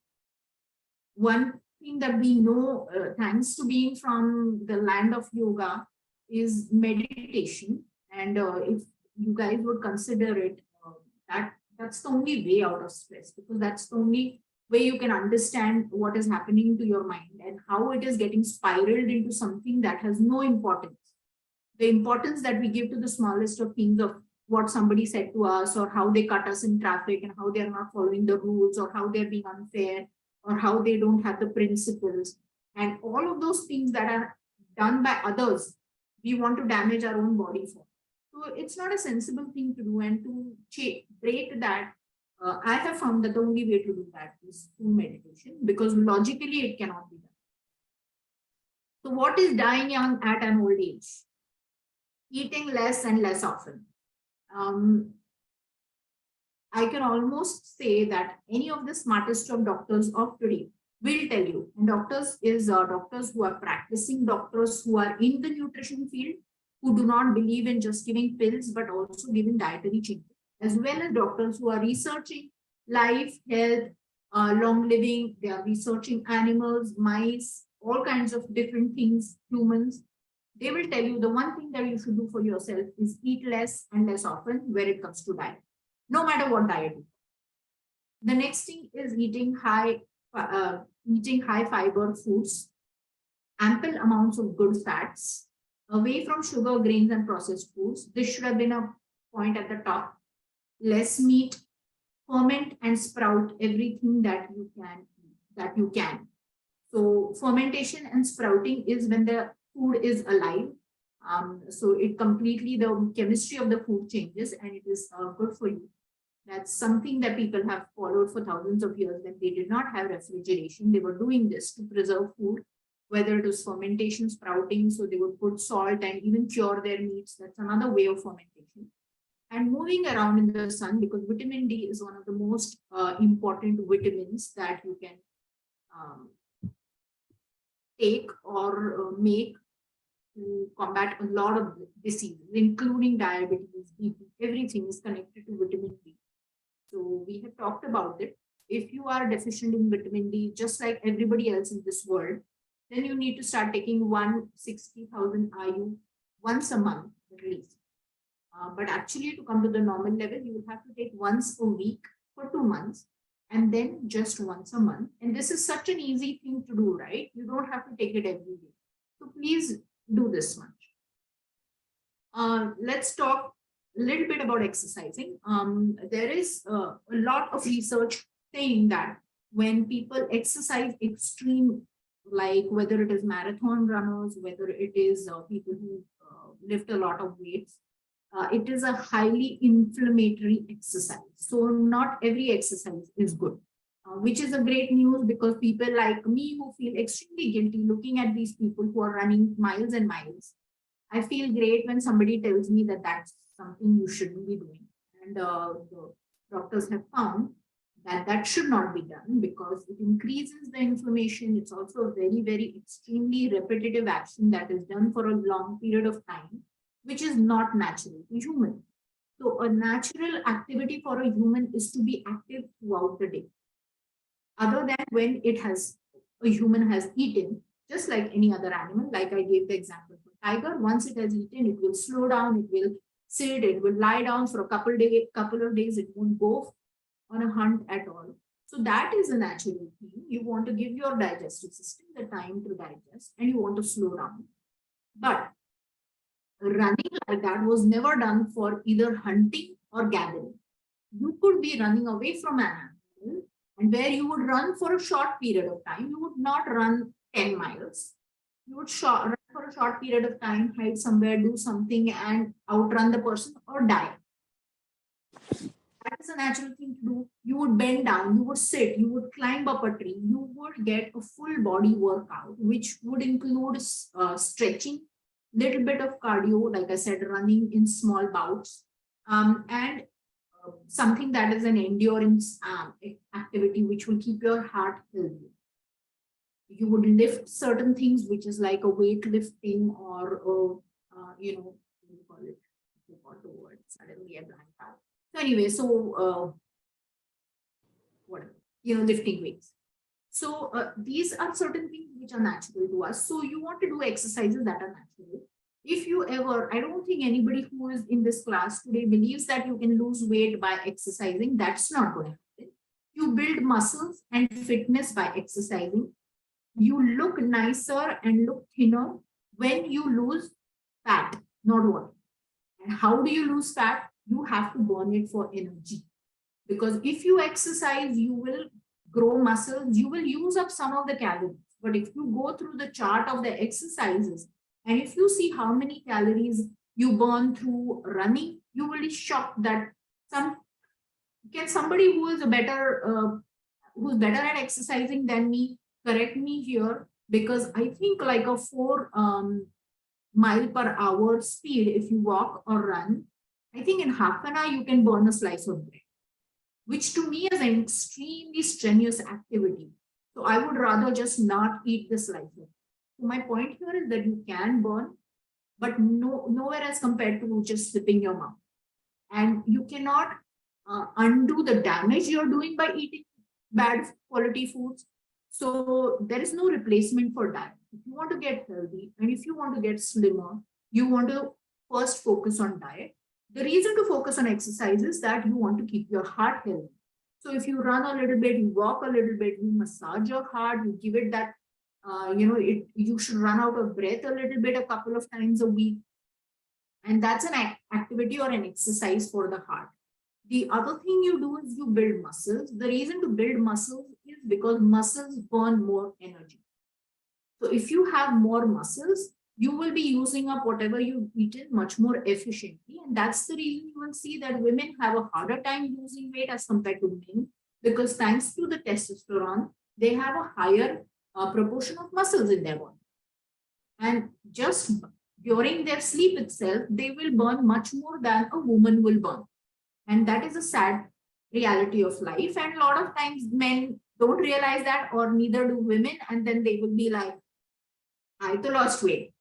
one thing that we know, thanks to being from the land of yoga, is meditation. And if you guys would consider it, that's the only way out of stress, because that's the only way you can understand what is happening to your mind and how it is getting spiraled into something that has no importance. The importance that we give to the smallest of things, of what somebody said to us, or how they cut us in traffic, and how they're not following the rules, or how they're being unfair, or how they don't have the principles, and all of those things that are done by others, we want to damage our own body for. So it's not a sensible thing to do. And to break that, I have found that the only way to do that is through meditation, because logically it cannot be done. So what is dying young at an old age? Eating less and less often. I can almost say that any of the smartest of doctors of today will tell you, and doctors who are practicing doctors, who are in the nutrition field, who do not believe in just giving pills, but also giving dietary changes, as well as doctors who are researching life, health, long living. They are researching animals, mice, all kinds of different things, humans. They will tell you the one thing that you should do for yourself is eat less and less often where it comes to diet, no matter what diet you. The next thing is eating high fiber foods, ample amounts of good fats, away from sugar, grains, and processed foods. This should have been a point at the top. Less meat, ferment and sprout everything that you can. So fermentation and sprouting is when the food is alive. So it completely, the chemistry of the food changes, and it is good for you. That's something that people have followed for thousands of years. When they did not have refrigeration, they were doing this to preserve food, whether it was fermentation, sprouting. So they would put salt and even cure their meats. That's another way of fermentation. And moving around in the sun, because vitamin D is one of the most important vitamins that you can take or make to combat a lot of diseases, including diabetes, BP. Everything is connected to vitamin D. So we have talked about it. If you are deficient in vitamin D, just like everybody else in this world, then you need to start taking 160,000 IU once a month at least. But actually, to come to the normal level, you will have to take once a week for 2 months. and then just once a month. And this is such an easy thing to do, right? You don't have to take it every day. So please do this much. Let's talk a little bit about exercising. There is a lot of research saying that when people exercise extreme, like whether it is marathon runners, whether it is people who lift a lot of weights, it is a highly inflammatory exercise. So not every exercise is good, which is a great news, because people like me who feel extremely guilty looking at these people who are running miles and miles, I feel great when somebody tells me that that's something you shouldn't be doing. And the doctors have found that that should not be done because it increases the inflammation. It's also a very, very extremely repetitive action that is done for a long period of time, which is not natural to human. So a natural activity for a human is to be active throughout the day. Other than when a human has eaten, just like any other animal, like I gave the example for tiger, once it has eaten, it will slow down, it will sit, it will lie down for a couple of days, it won't go on a hunt at all. So that is a natural thing. You want to give your digestive system the time to digest and you want to slow down. But running like that was never done for either hunting or gathering. You could be running away from an animal, and where you would run for a short period of time, you would not run 10 miles. You would run for a short period of time, hide somewhere, do something, and outrun the person or die. That is a natural thing to do. You would bend down, you would sit, you would climb up a tree, you would get a full body workout, which would include stretching, little bit of cardio, like I said, running in small bouts, and something that is an endurance activity, which will keep your heart healthy. You would lift certain things, which is like a weightlifting or, what do you call it? I forgot the word. Suddenly I blanked out. So anyway, whatever, lifting weights. So these are certain things which are natural to us. So you want to do exercises that are natural. If you ever, I don't think anybody who is in this class today believes that you can lose weight by exercising. That's not going to happen. You build muscles and fitness by exercising. You look nicer and look thinner when you lose fat, not water. And how do you lose fat? You have to burn it for energy. Because if you exercise, you will grow muscles, you will use up some of the calories. But if you go through the chart of the exercises, and if you see how many calories you burn through running, you will be shocked that somebody who is who's better at exercising than me correct me here, because I think like a 4 mile per hour speed, if you walk or run, I think in half an hour you can burn a slice of bread, which to me is an extremely strenuous activity. So I would rather just not eat the slice. So my point here is that you can burn, but nowhere as compared to just sipping your mouth. And you cannot undo the damage you're doing by eating bad quality foods. So there is no replacement for diet. If you want to get healthy and if you want to get slimmer, you want to first focus on diet. The reason to focus on exercise is that you want to keep your heart healthy. So if you run a little bit, you walk a little bit, you massage your heart, you give it that, you should run out of breath a little bit a couple of times a week. And that's an activity or an exercise for the heart. The other thing you do is you build muscles. The reason to build muscles is because muscles burn more energy. So if you have more muscles, you will be using up whatever you've eaten much more efficiently. And that's the reason you will see that women have a harder time losing weight as compared to men, because thanks to the testosterone, they have a higher proportion of muscles in their body. And just during their sleep itself, they will burn much more than a woman will burn. And that is a sad reality of life. And a lot of times men don't realize that, or neither do women. And then they will be like, I lost weight.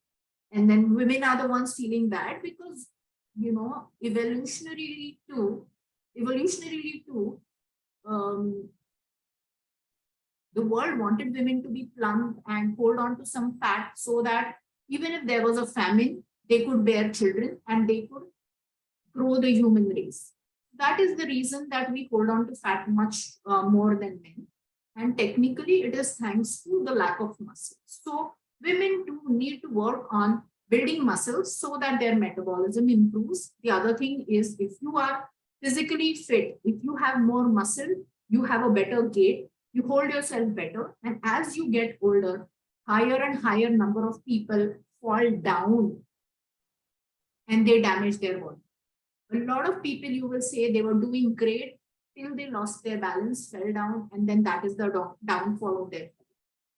And then women are the ones feeling bad because, evolutionarily too, the world wanted women to be plump and hold on to some fat so that even if there was a famine, they could bear children and they could grow the human race. that is the reason that we hold on to fat much more than men. And technically, it is thanks to the lack of muscles. So women do need to work on building muscles so that their metabolism improves. The other thing is, if you are physically fit, if you have more muscle, you have a better gait, you hold yourself better. And as you get older, higher and higher number of people fall down and they damage their body. A lot of people, you will say, they were doing great till they lost their balance, fell down, and then that is the downfall of their body.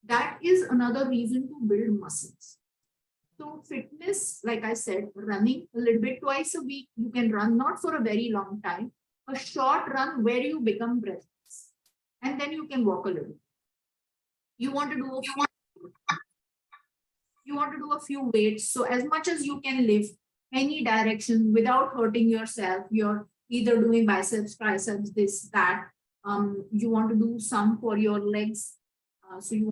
That is another reason to build muscles. So fitness, like I said, running a little bit twice a week. You can run not for a very long time, a short run where you become breathless, and then you can walk a little. You want to do a few weights. So as much as you can lift any direction without hurting yourself, you're either doing biceps, triceps, this, that. You want to do some for your legs. So you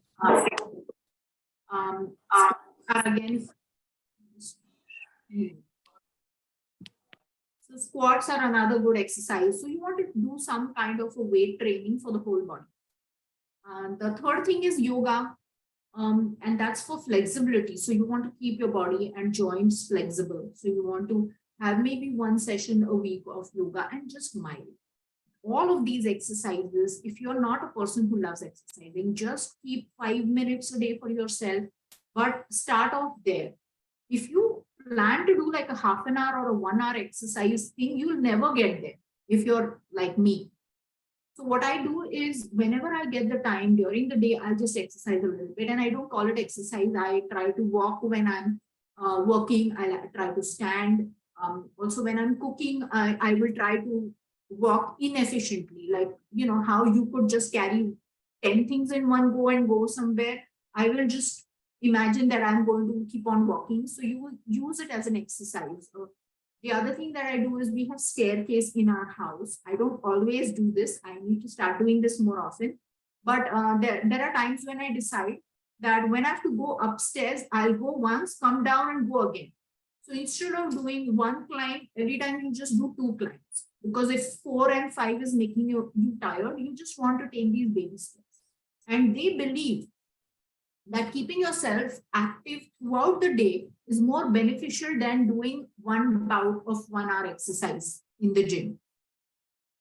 again. So squats are another good exercise. So you want to do some kind of a weight training for the whole body. The third thing is yoga. And that's for flexibility. So you want to keep your body and joints flexible. So you want to have maybe one session a week of yoga and just mild. All of these exercises, if you're not a person who loves exercising, just keep 5 minutes a day for yourself, but start off there. If you plan to do like a half an hour or a 1 hour exercise thing, you'll never get there if you're like me. So what I do is whenever I get the time during the day, I'll just exercise a little bit, and I don't call it exercise. I try to walk when I'm working. I try to stand. Also when I'm cooking, I will try to walk inefficiently. Like, you know, how you could just carry 10 things in one go and go somewhere. I will just imagine that I'm going to keep on walking. So you will use it as an exercise. The other thing that I do is we have staircase in our house. I don't always do this. I need to start doing this more often. But there are times when I decide that when I have to go upstairs, I'll go once, come down and go again. So instead of doing one climb, every time you just do 2 climbs. Because if 4 and 5 is making you tired, you just want to take these baby steps. And they believe that keeping yourself active throughout the day is more beneficial than doing one bout of 1 hour exercise in the gym.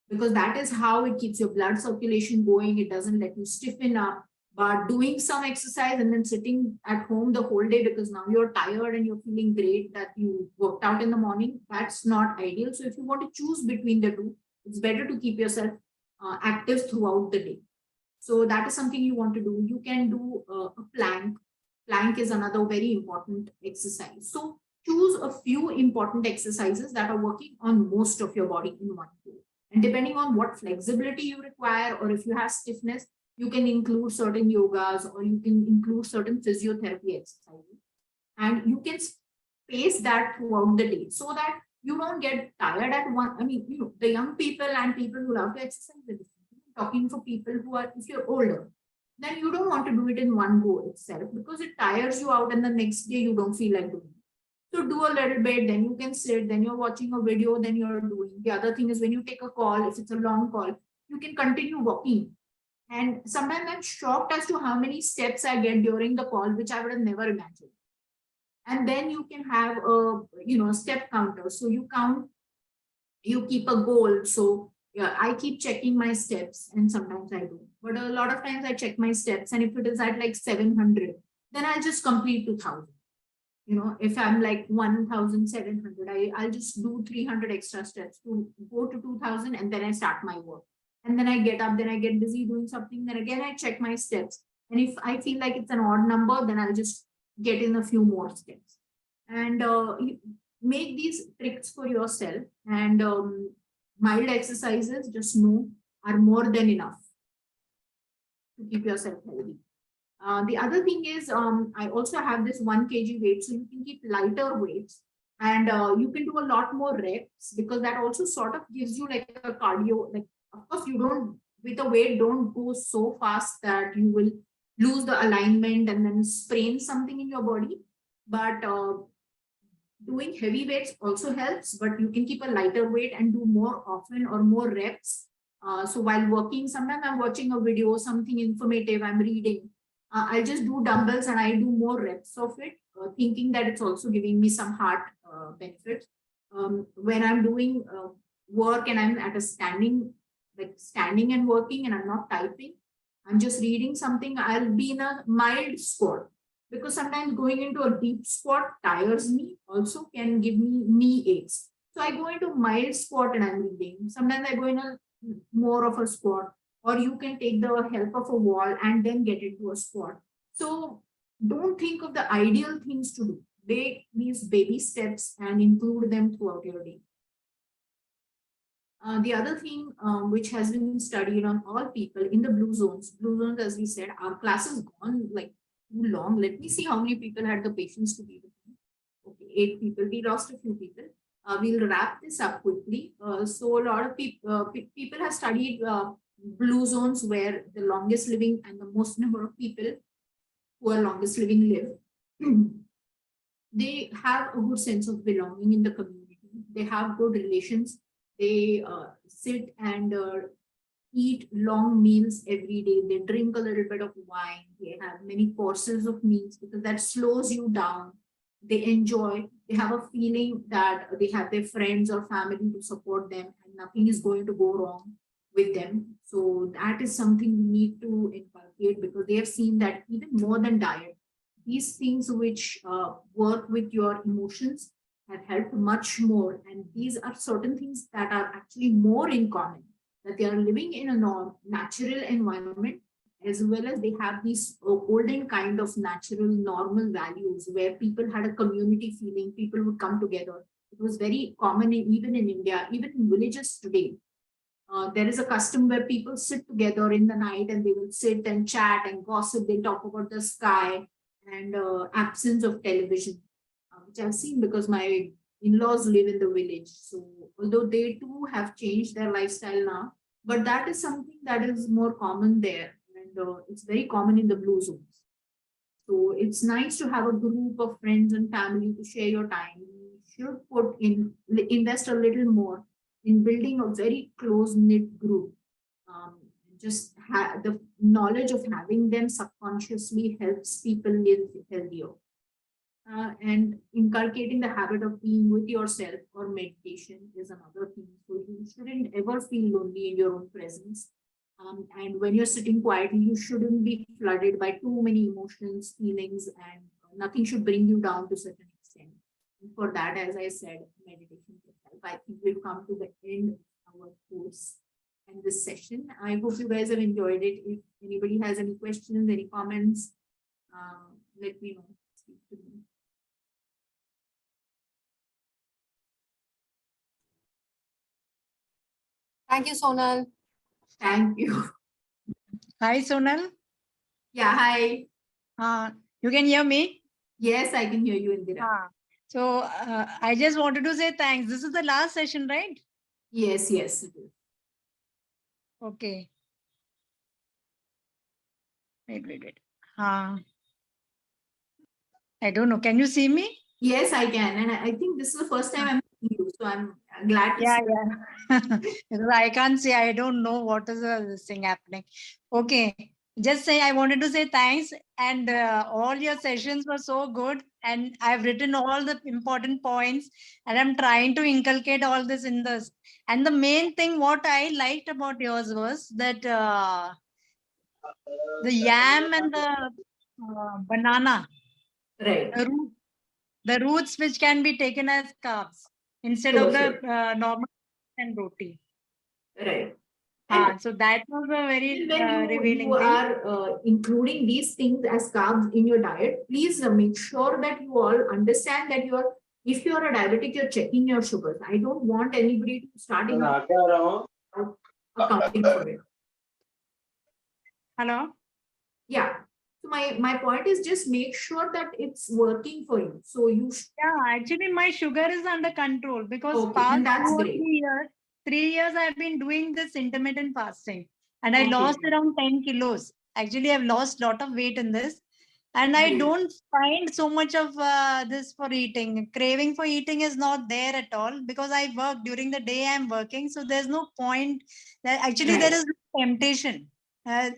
Because that is how it keeps your blood circulation going. It doesn't let you stiffen up. But doing some exercise and then sitting at home the whole day because now you're tired and you're feeling great that you worked out in the morning, that's not ideal. So if you want to choose between the two, it's better to keep yourself active throughout the day. So that is something you want to do. You can do a plank. Plank is another very important exercise. So choose a few important exercises that are working on most of your body in one go. And depending on what flexibility you require, or if you have stiffness, you can include certain yogas or you can include certain physiotherapy exercises. And you can space that throughout the day so that you don't get tired at one. I mean, you know, the young people and people who love to exercise, talking for people who are, if you're older, then you don't want to do it in one go itself because it tires you out and the next day you don't feel like doing it. So do a little bit, then you can sit, then you're watching a video, then you're doing. The other thing is when you take a call, if it's a long call, you can continue walking. And sometimes I'm shocked as to how many steps I get during the call, which I would have never imagined. And then you can have a step counter. So you count, you keep a goal. So yeah, I keep checking my steps and sometimes I do. But a lot of times I check my steps, and if it is at like 700, then I'll just complete 2000. You know, if I'm like 1700, I'll just do 300 extra steps to go to 2000, and then I start my work. And then I get up, then I get busy doing something. Then again, I check my steps. And if I feel like it's an odd number, then I'll just get in a few more steps. And make these tricks for yourself. And mild exercises, just know, are more than enough to keep yourself healthy. The other thing is, I also have this 1 kg weight, so you can keep lighter weights, and you can do a lot more reps because that also sort of gives you like a cardio. Like, of course, you don't, with a weight, don't go so fast that you will lose the alignment and then sprain something in your body. But Doing heavy weights also helps, but you can keep a lighter weight and do more often or more reps. So while working, sometimes I'm watching a video, something informative, I'm reading. I'll just do dumbbells and I do more reps of it, thinking that it's also giving me some heart benefits. When I'm doing work and I'm at a standing, like standing and working, and I'm not typing, I'm just reading something, I'll be in a mild squat, because sometimes going into a deep squat tires me, also can give me knee aches. So I go into mild squat and I'm reading. Sometimes I go in a more of a squat, or you can take the help of a wall and then get into a squat. So don't think of the ideal things to do. Take these baby steps and include them throughout your day. The other thing which has been studied on all people in the blue zones, as we said, our class has gone like too long. Let me see how many people had the patience to be with me. Okay, 8 people. We lost a few people. We'll wrap this up quickly. So a lot of people have studied blue zones where the longest living and the most number of people who are longest living live. They have a good sense of belonging in the community. They have good relations. They sit and eat long meals every day. They drink a little bit of wine. They have many courses of meals because that slows you down. They enjoy. They have a feeling that they have their friends or family to support them and nothing is going to go wrong with them. So that is something we need to inculcate, because they have seen that even more than diet, these things which work with your emotions have helped much more. And these are certain things that are actually more in common, that they are living in a natural environment, as well as they have these olden kind of natural normal values where people had a community feeling, people would come together. It was very common even in India, even in villages today. There is a custom where people sit together in the night and they will sit and chat and gossip. They talk about the sky and absence of television, which I've seen because my in-laws live in the village. So although they too have changed their lifestyle now, but that is something that is more common there, and it's very common in the blue zones. So it's nice to have a group of friends and family to share your time. You should invest a little more in building a very close knit group. Just the knowledge of having them subconsciously helps people live healthier. And inculcating the habit of being with yourself or meditation is another thing. So you shouldn't ever feel lonely in your own presence. And when you're sitting quietly, you shouldn't be flooded by too many emotions, feelings, and nothing should bring you down to such an extent. And for that, as I said, meditation can help. I think we've come to the end of our course and this session. I hope you guys have enjoyed it. If anybody has any questions, any comments, let me know. Speak to me. Thank you, Sonal. Thank you. Hi, Sonal. Yeah, hi. You can hear me? Yes, I can hear you, Indira. So I just wanted to say thanks. This is the last session, right? Yes, yes, it is. Okay. Wait. I don't know. Can you see me? Yes, I can. And I think this is the first time I'm seeing you. So I'm glad to see you. Yeah. Because I can't see. I don't know what is this thing happening. Okay. Just say I wanted to say thanks. And all your sessions were so good. And I've written all the important points. And I'm trying to inculcate all this in this. And the main thing what I liked about yours was that the yam and the banana. Right. The roots which can be taken as carbs instead of the normal and roti. Right. So that was a very When revealing you thing. are including these things as carbs in your diet, please make sure that you all understand that if you're a diabetic, you're checking your sugars. I don't want anybody to start accounting for it. Hello? Yeah. So my point is just make sure that it's working for you. So you actually my sugar is under control because okay, past and that's 2 or great. 3 years I've been doing this intermittent fasting and I lost around 10 kilos. Actually, I've lost a lot of weight in this. And I Right. don't find so much of this for eating. Craving for eating is not there at all because I work during the day. I'm working, so there's no point. Actually, there Right. is no temptation.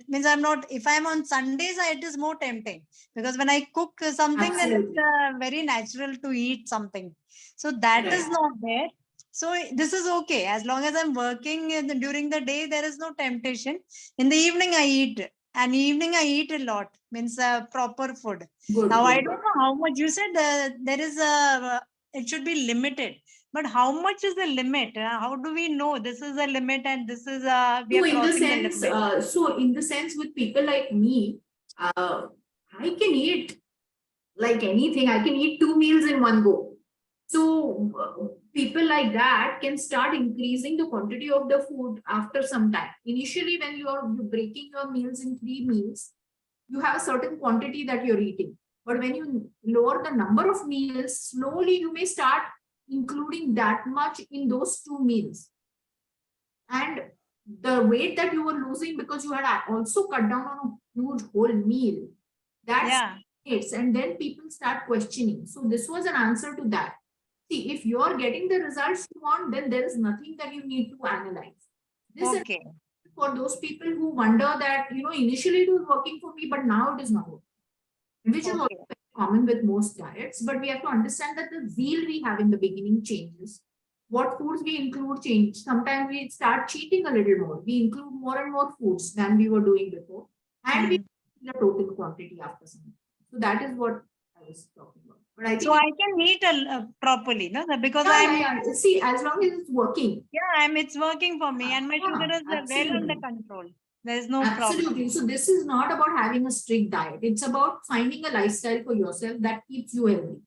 Means I'm not. If I'm on Sundays, it is more tempting because when I cook something, then it's Absolutely. very natural to eat something. So that is Right. not there. So this is okay as long as I'm working during the day. There is no temptation. In the evening, I eat. And evening I eat a lot, means proper food. Good, Now I good, don't good. know how much you said there is a, it should be limited. But how much is the limit? How do we know this is a limit and this is we So are in the crossing the sense, limit? with people like me, I can eat like anything. I can eat 2 meals in one go. So people like that can start increasing the quantity of the food after some time. Initially, when you're breaking your meals in 3 meals, you have a certain quantity that you're eating. But when you lower the number of meals, slowly you may start including that much in those 2 meals. And the weight that you were losing because you had also cut down on a huge whole meal, that's Yeah. it. And then people start questioning. So this was an answer to that. See, if you're getting the results you want, then there is nothing that you need to analyze. This is Okay. for those people who wonder that, initially it was working for me, but now it is not working, which is also Okay. very common with most diets. But we have to understand that the zeal we have in the beginning changes. What foods we include change. Sometimes we start cheating a little more. We include more and more foods than we were doing before, and we the total quantity after some time. So that is what I was talking about. But I So think, I can eat properly, no? Because yeah, I'm, yeah, yeah. See, as long as it's working, it's working for me and my sugar is well under absolutely. control. There is no problem. Absolutely. So this is not about having a strict diet. It's about finding a lifestyle for yourself that keeps you healthy.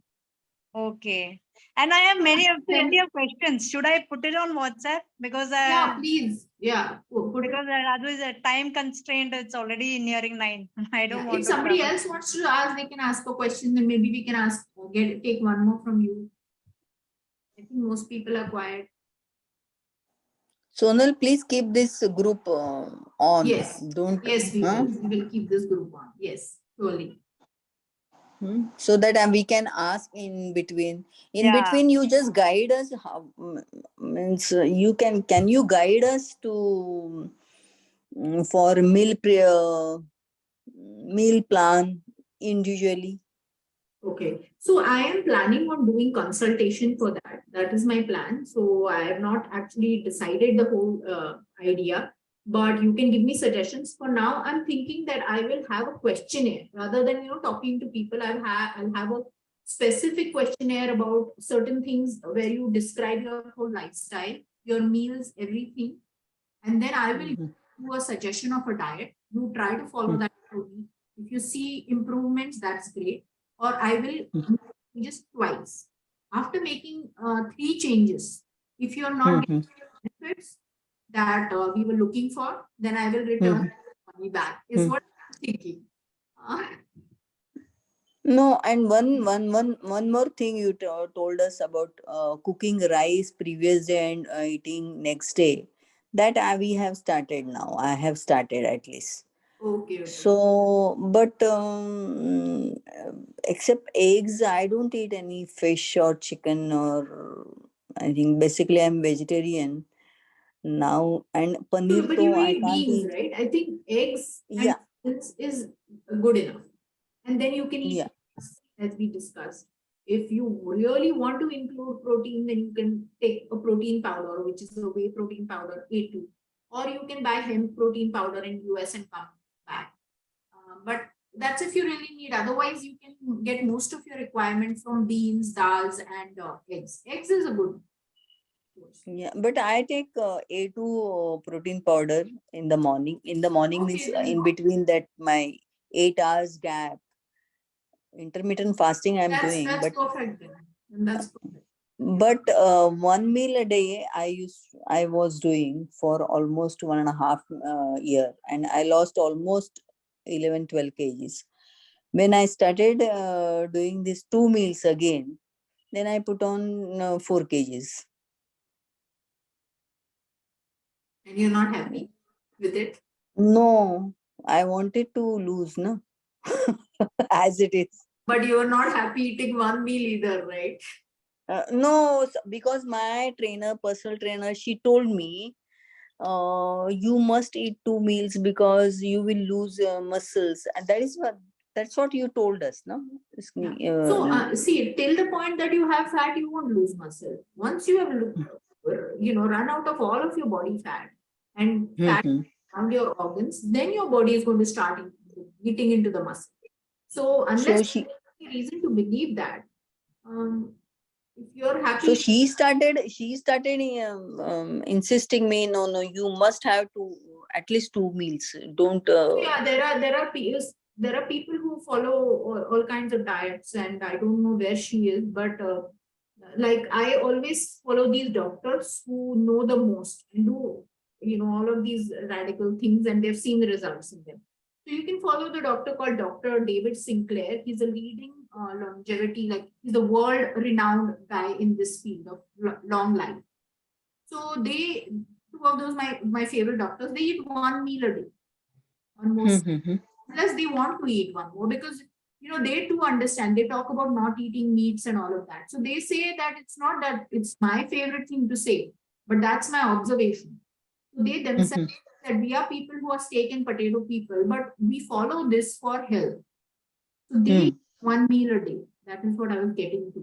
Okay. And I have plenty of questions. Should I put it on WhatsApp? Because Yeah, please. Yeah. Put it. because otherwise a time constraint, it's already nearing 9. I don't Yeah. want If to somebody trouble. else wants to ask, they can ask a question, then maybe we can take one more from you. I think most people are quiet. Sonal, please keep this group on. Yes. Don't. Yes, we Huh? will. We will keep this group on. Yes, surely. So that we can ask in between. In Yeah. between, you just guide us. How means you can you guide us to for meal plan individually? Okay. So I am planning on doing consultation for that. That is my plan. So I have not actually decided the whole idea, but you can give me suggestions. For now, I'm thinking that I will have a questionnaire rather than talking to people. I'll have a specific questionnaire about certain things where you describe your whole lifestyle, your meals, everything, and then I will give you a suggestion of a diet. You try to follow that for a week. If you see improvements, that's great. Or I will make changes twice. After making 3 changes, if you're not getting the benefits that we were looking for, then I will return money back. Is what I'm thinking. Uh, No, and one more thing you told us about cooking rice previous day and eating next day. That we have started now. I have started at least. okay, okay. So, but except eggs, I don't eat any fish or chicken or I think basically I'm vegetarian now. And So, paneer but you to I eat can't beans, eat. right? I think eggs and Yeah, beans is good enough. And then you can eat yeah. nuts, as we discussed. If you really want to include protein, then you can take a protein powder, which is a whey protein powder, A2. Or you can buy hemp protein powder in US and come back. But that's if you really need. Otherwise, you can get most of your requirements from beans, dals, and eggs. Eggs is a good source. Yeah, but I take A2 protein powder in the morning. In the morning means Okay, then in between that my 8 hours gap. Intermittent fasting I'm doing, that's perfect then. And that's perfect. but one meal a day I was doing for almost 1.5 year, and I lost almost 11-12 kgs. When I started doing these 2 meals again, then I put on 4 kgs. And you're not happy with it. No, I wanted to lose, no. as it is. But you are not happy eating one meal either, right? No, because my personal trainer, she told me, you must eat 2 meals because you will lose muscles, and that's what you told us, no? Yeah. So see, till the point that you have fat, you won't lose muscle. Once you have, run out of all of your body fat and fat Mhm. around your organs, then your body is going to start eating into the muscle. So So unless she, there's any reason to believe that, if you're so happy, she started insisting me, no, you must have at least 2 meals. Don't. yeah, there are people who follow all kinds of diets, and I don't know where she is, but like I always follow these doctors who know the most and do all of these radical things, and they've seen the results in them. So you can follow the doctor called Dr. David Sinclair. He's a leading longevity, like he's a world renowned guy in this field of long life. So two of those my favorite doctors, they eat one meal a day almost, Mhm. unless they want to eat one more, because they too understand. They talk about not eating meats and all of that. So they say that it's not that it's my favorite thing to say, but that's my observation. So they themselves Mhm. that we are people who are steak and potato people, but we follow this for health. So they eat Mm. one meal a day. That is what I was getting to.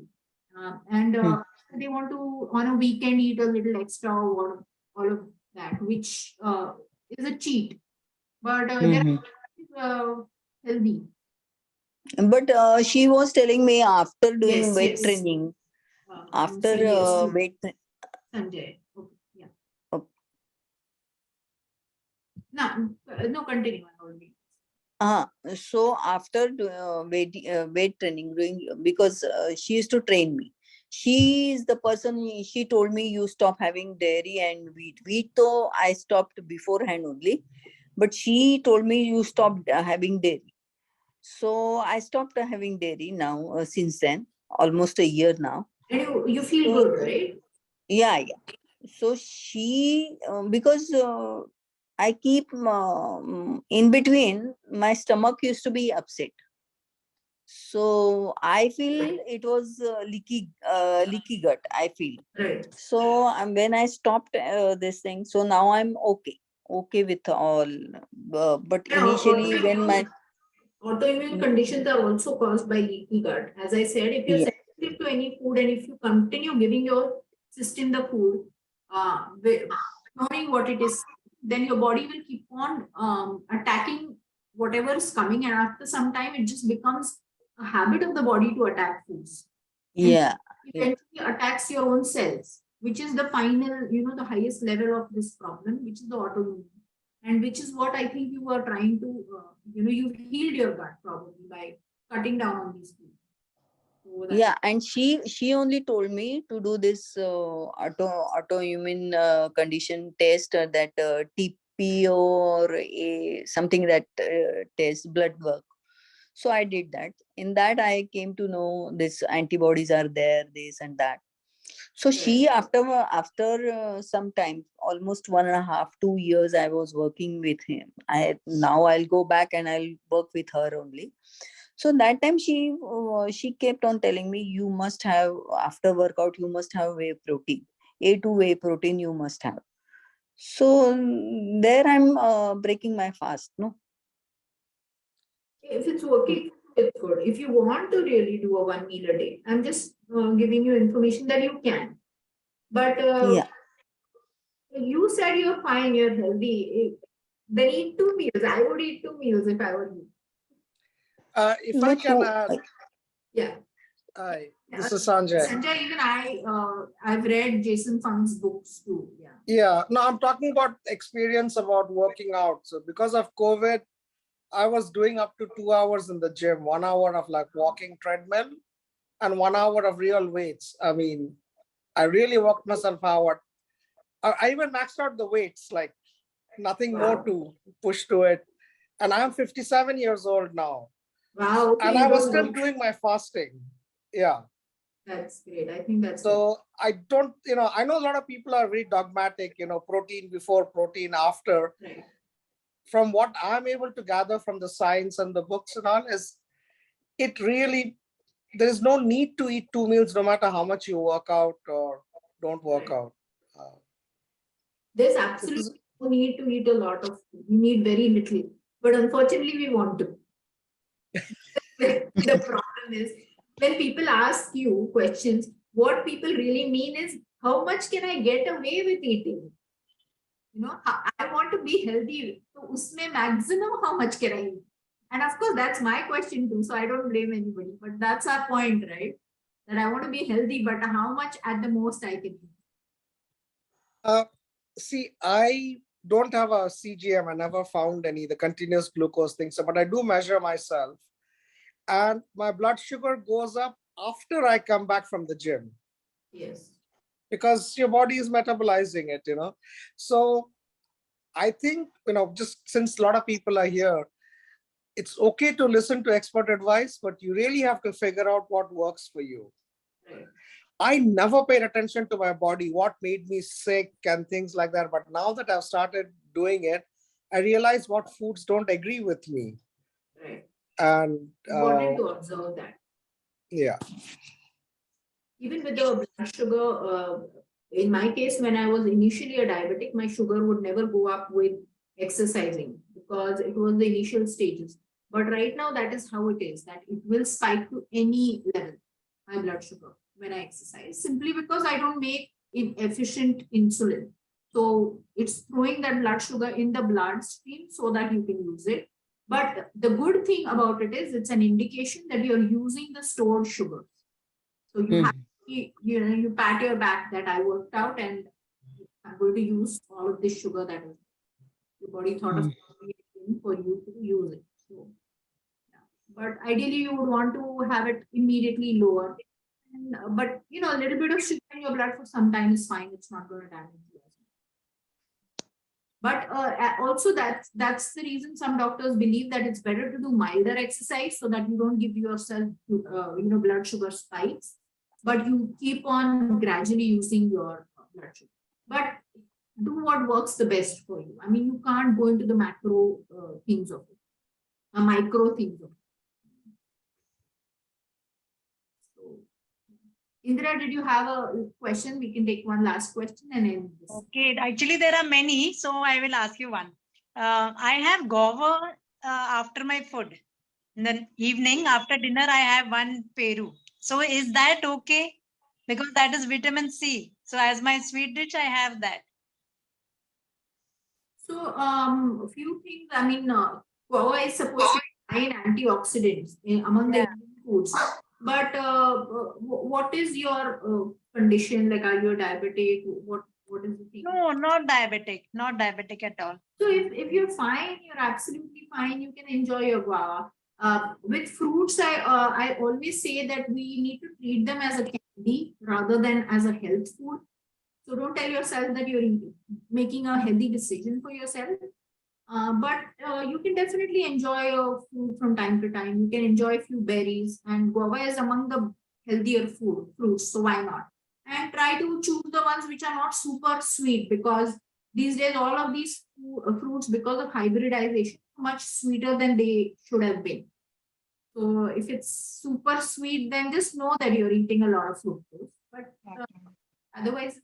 And Mm. they want to on a weekend eat a little extra or all of that, which is a cheat. But they're Mhm. healthy. But she was telling me after doing Yes, weight yes. training, You after said yes to Sanjay. Okay, yeah. uh, No, no, continue. I already. uh, so after weight training, doing, because she used to train me. She is the person. She told me you stop having dairy and wheat. Wheat though I stopped beforehand only, but she told me you stopped having dairy. So I stopped having dairy now, since then, almost a year now. And you feel So good, right? yeah, yeah. So she, because I keep in between, my stomach used to be upset. So I feel it was leaky gut. I feel Right. so. When I stopped this thing, so now I'm okay with all. But And initially, when my autoimmune conditions are also caused by leaky gut. As I said, if you're yeah, sensitive to any food and if you continue giving your system the food, knowing what it is, then your body will keep on attacking whatever is coming, and after some time, it just becomes a habit of the body to attack foods, and yeah, yeah. eventually attacks your own cells, which is the final, the highest level of this problem, which is the autoimmune, and which is what I think you were trying to, you've healed your gut probably by cutting down on these foods. So that is, Yeah, and she only told me to do this autoimmune condition test, that TPO or something, that test blood work. So I did that. In that I came to know this antibodies are there, this and that. So right. she, after some time, almost 1.5 2 years, I was working with him. Now I'll go back and I'll work with her only. So that time she kept on telling me, you must have, after workout, you must have whey protein, A2 whey protein you must have. So there I'm breaking my fast, no. If it's working, it's good. If you want to really do a one meal a day, I'm just giving you information that you can. But Yeah. you said you're fine, you're healthy. Then eat 2 meals. I would eat 2 meals if I were you. If I No, can add, Yeah. this is Sanjay. Sanjay, even I've read Jason Fung's books too. Yeah. Yeah, no, I'm talking about experience about working out. So because of COVID, I was doing up to 2 hours in the gym, 1 hour of like walking treadmill and 1 hour of real weights. I mean, I really worked myself out. I even maxed out the weights, like nothing more Wow. to push to it. And I'm 57 years old now. Wow. Okay, And you I was don't still look. doing my fasting. Yeah. That's great. I think that's good. So I don't, I know a lot of people are very dogmatic, protein before, protein after. Right. From what I'm able to gather from the science and the books and all, is it really, there is no need to eat 2 meals no matter how much you work out or don't work out. There's absolutely no need to eat a lot of food. We need very little. But unfortunately, we want to. The problem is when people ask you questions, what people really mean is, how much can I get away with eating? You know, I want to be healthy. So, usme maximum, how much can I eat? And of course, that's my question too. So I don't blame anybody. But that's our point, right? That I want to be healthy, but how much at the most I can eat? See, I don't have a CGM. I never found any, the continuous glucose thing. So, but I do measure myself. And my blood sugar goes up after I come back from the gym. Yes. Because your body is metabolizing it, you know. So I think, you know, just since a lot of people are here, it's okay to listen to expert advice, but you really have to figure out what works for you. Right. I never paid attention to my body, what made me sick and things like that. But now that I've started doing it, I realize what foods don't agree with me. Right. And important to observe that. Yeah. Even with the blood sugar, in my case, when I was initially a diabetic, my sugar would never go up with exercising because it was the initial stages. But right now, that is how it is, that it will spike to any level, my blood sugar, when I exercise, simply because I don't make efficient insulin. So it's throwing that blood sugar in the bloodstream so that you can use it. But the good thing about it is it's an indication that you're using the stored sugars. So you have, you pat your back that I worked out and I'm going to use all of this sugar that your body thought of for you to use it. So, yeah. But ideally, you would want to have it immediately lower. And, but you know, a little bit of sugar in your blood for some time is fine. It's not going to damage you. But also that's the reason some doctors believe that it's better to do milder exercise so that you don't give yourself blood sugar spikes, but you keep on gradually using your blood sugar. But do what works the best for you. I mean, you can't go into the macro things of it, micro things of it. Indra, did you have a question? We can take one last question and end this. Okay, actually there are many, so I will ask you one. I have guava after my food. In the evening, after dinner, I have one peru. So is that okay? Because that is vitamin C. So as my sweet dish, I have that. So a few things. I mean, guava is supposed to be high in antioxidants among the Indian foods. But what is your condition? Like, are you a diabetic? What is the thing? No, not diabetic at all. So if you're fine, you're absolutely fine. You can enjoy your guava. With fruits, I always say that we need to treat them as a candy rather than as a health food. So don't tell yourself that you're making a healthy decision for yourself. But you can definitely enjoy food from time to time. You can enjoy a few berries, and guava is among the healthier fruits. So why not? And try to choose the ones which are not super sweet, because these days all of these fruits, because of hybridization, are much sweeter than they should have been. So if it's super sweet, then just know that you're eating a lot of fructose. But otherwise.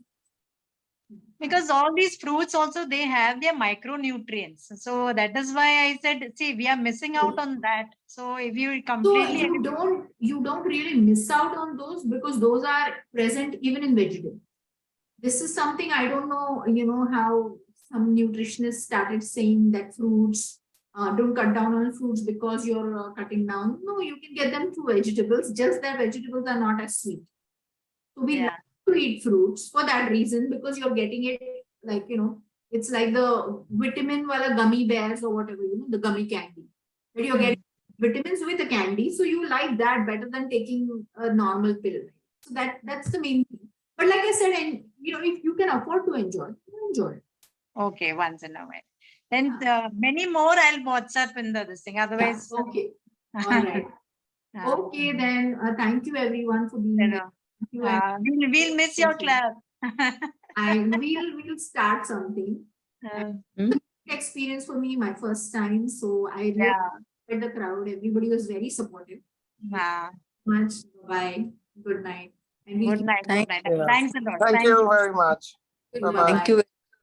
Because all these fruits also, they have their micronutrients. So that is why I said, see, we are missing out on that. So if you completely... So you don't really miss out on those, because those are present even in vegetables. This is something I don't know, how some nutritionists started saying that fruits, don't cut down on fruits because you're cutting down. No, you can get them through vegetables, just that vegetables are not as sweet. So we like to eat fruits for that reason, because you're getting it like, it's like the vitamin wala gummy bears or whatever, the gummy candy. But you're getting vitamins with a candy, so you like that better than taking a normal pill. So that's the main thing. But like I said, and if you can afford to enjoy, enjoy. Okay, once in a while. Then many more I'll WhatsApp in this thing. Otherwise. Yeah, okay. All right. Okay, then thank you everyone for being here. We'll miss your class. We'll start something. Experience for me, my first time. So I really enjoyed the crowd. Everybody was very supportive. Yeah. Much. Bye. Good night. And we'll Good keep night. Good Thank night. Yeah. Thanks a lot. Thank you very much. Good Bye night. bye. thank you.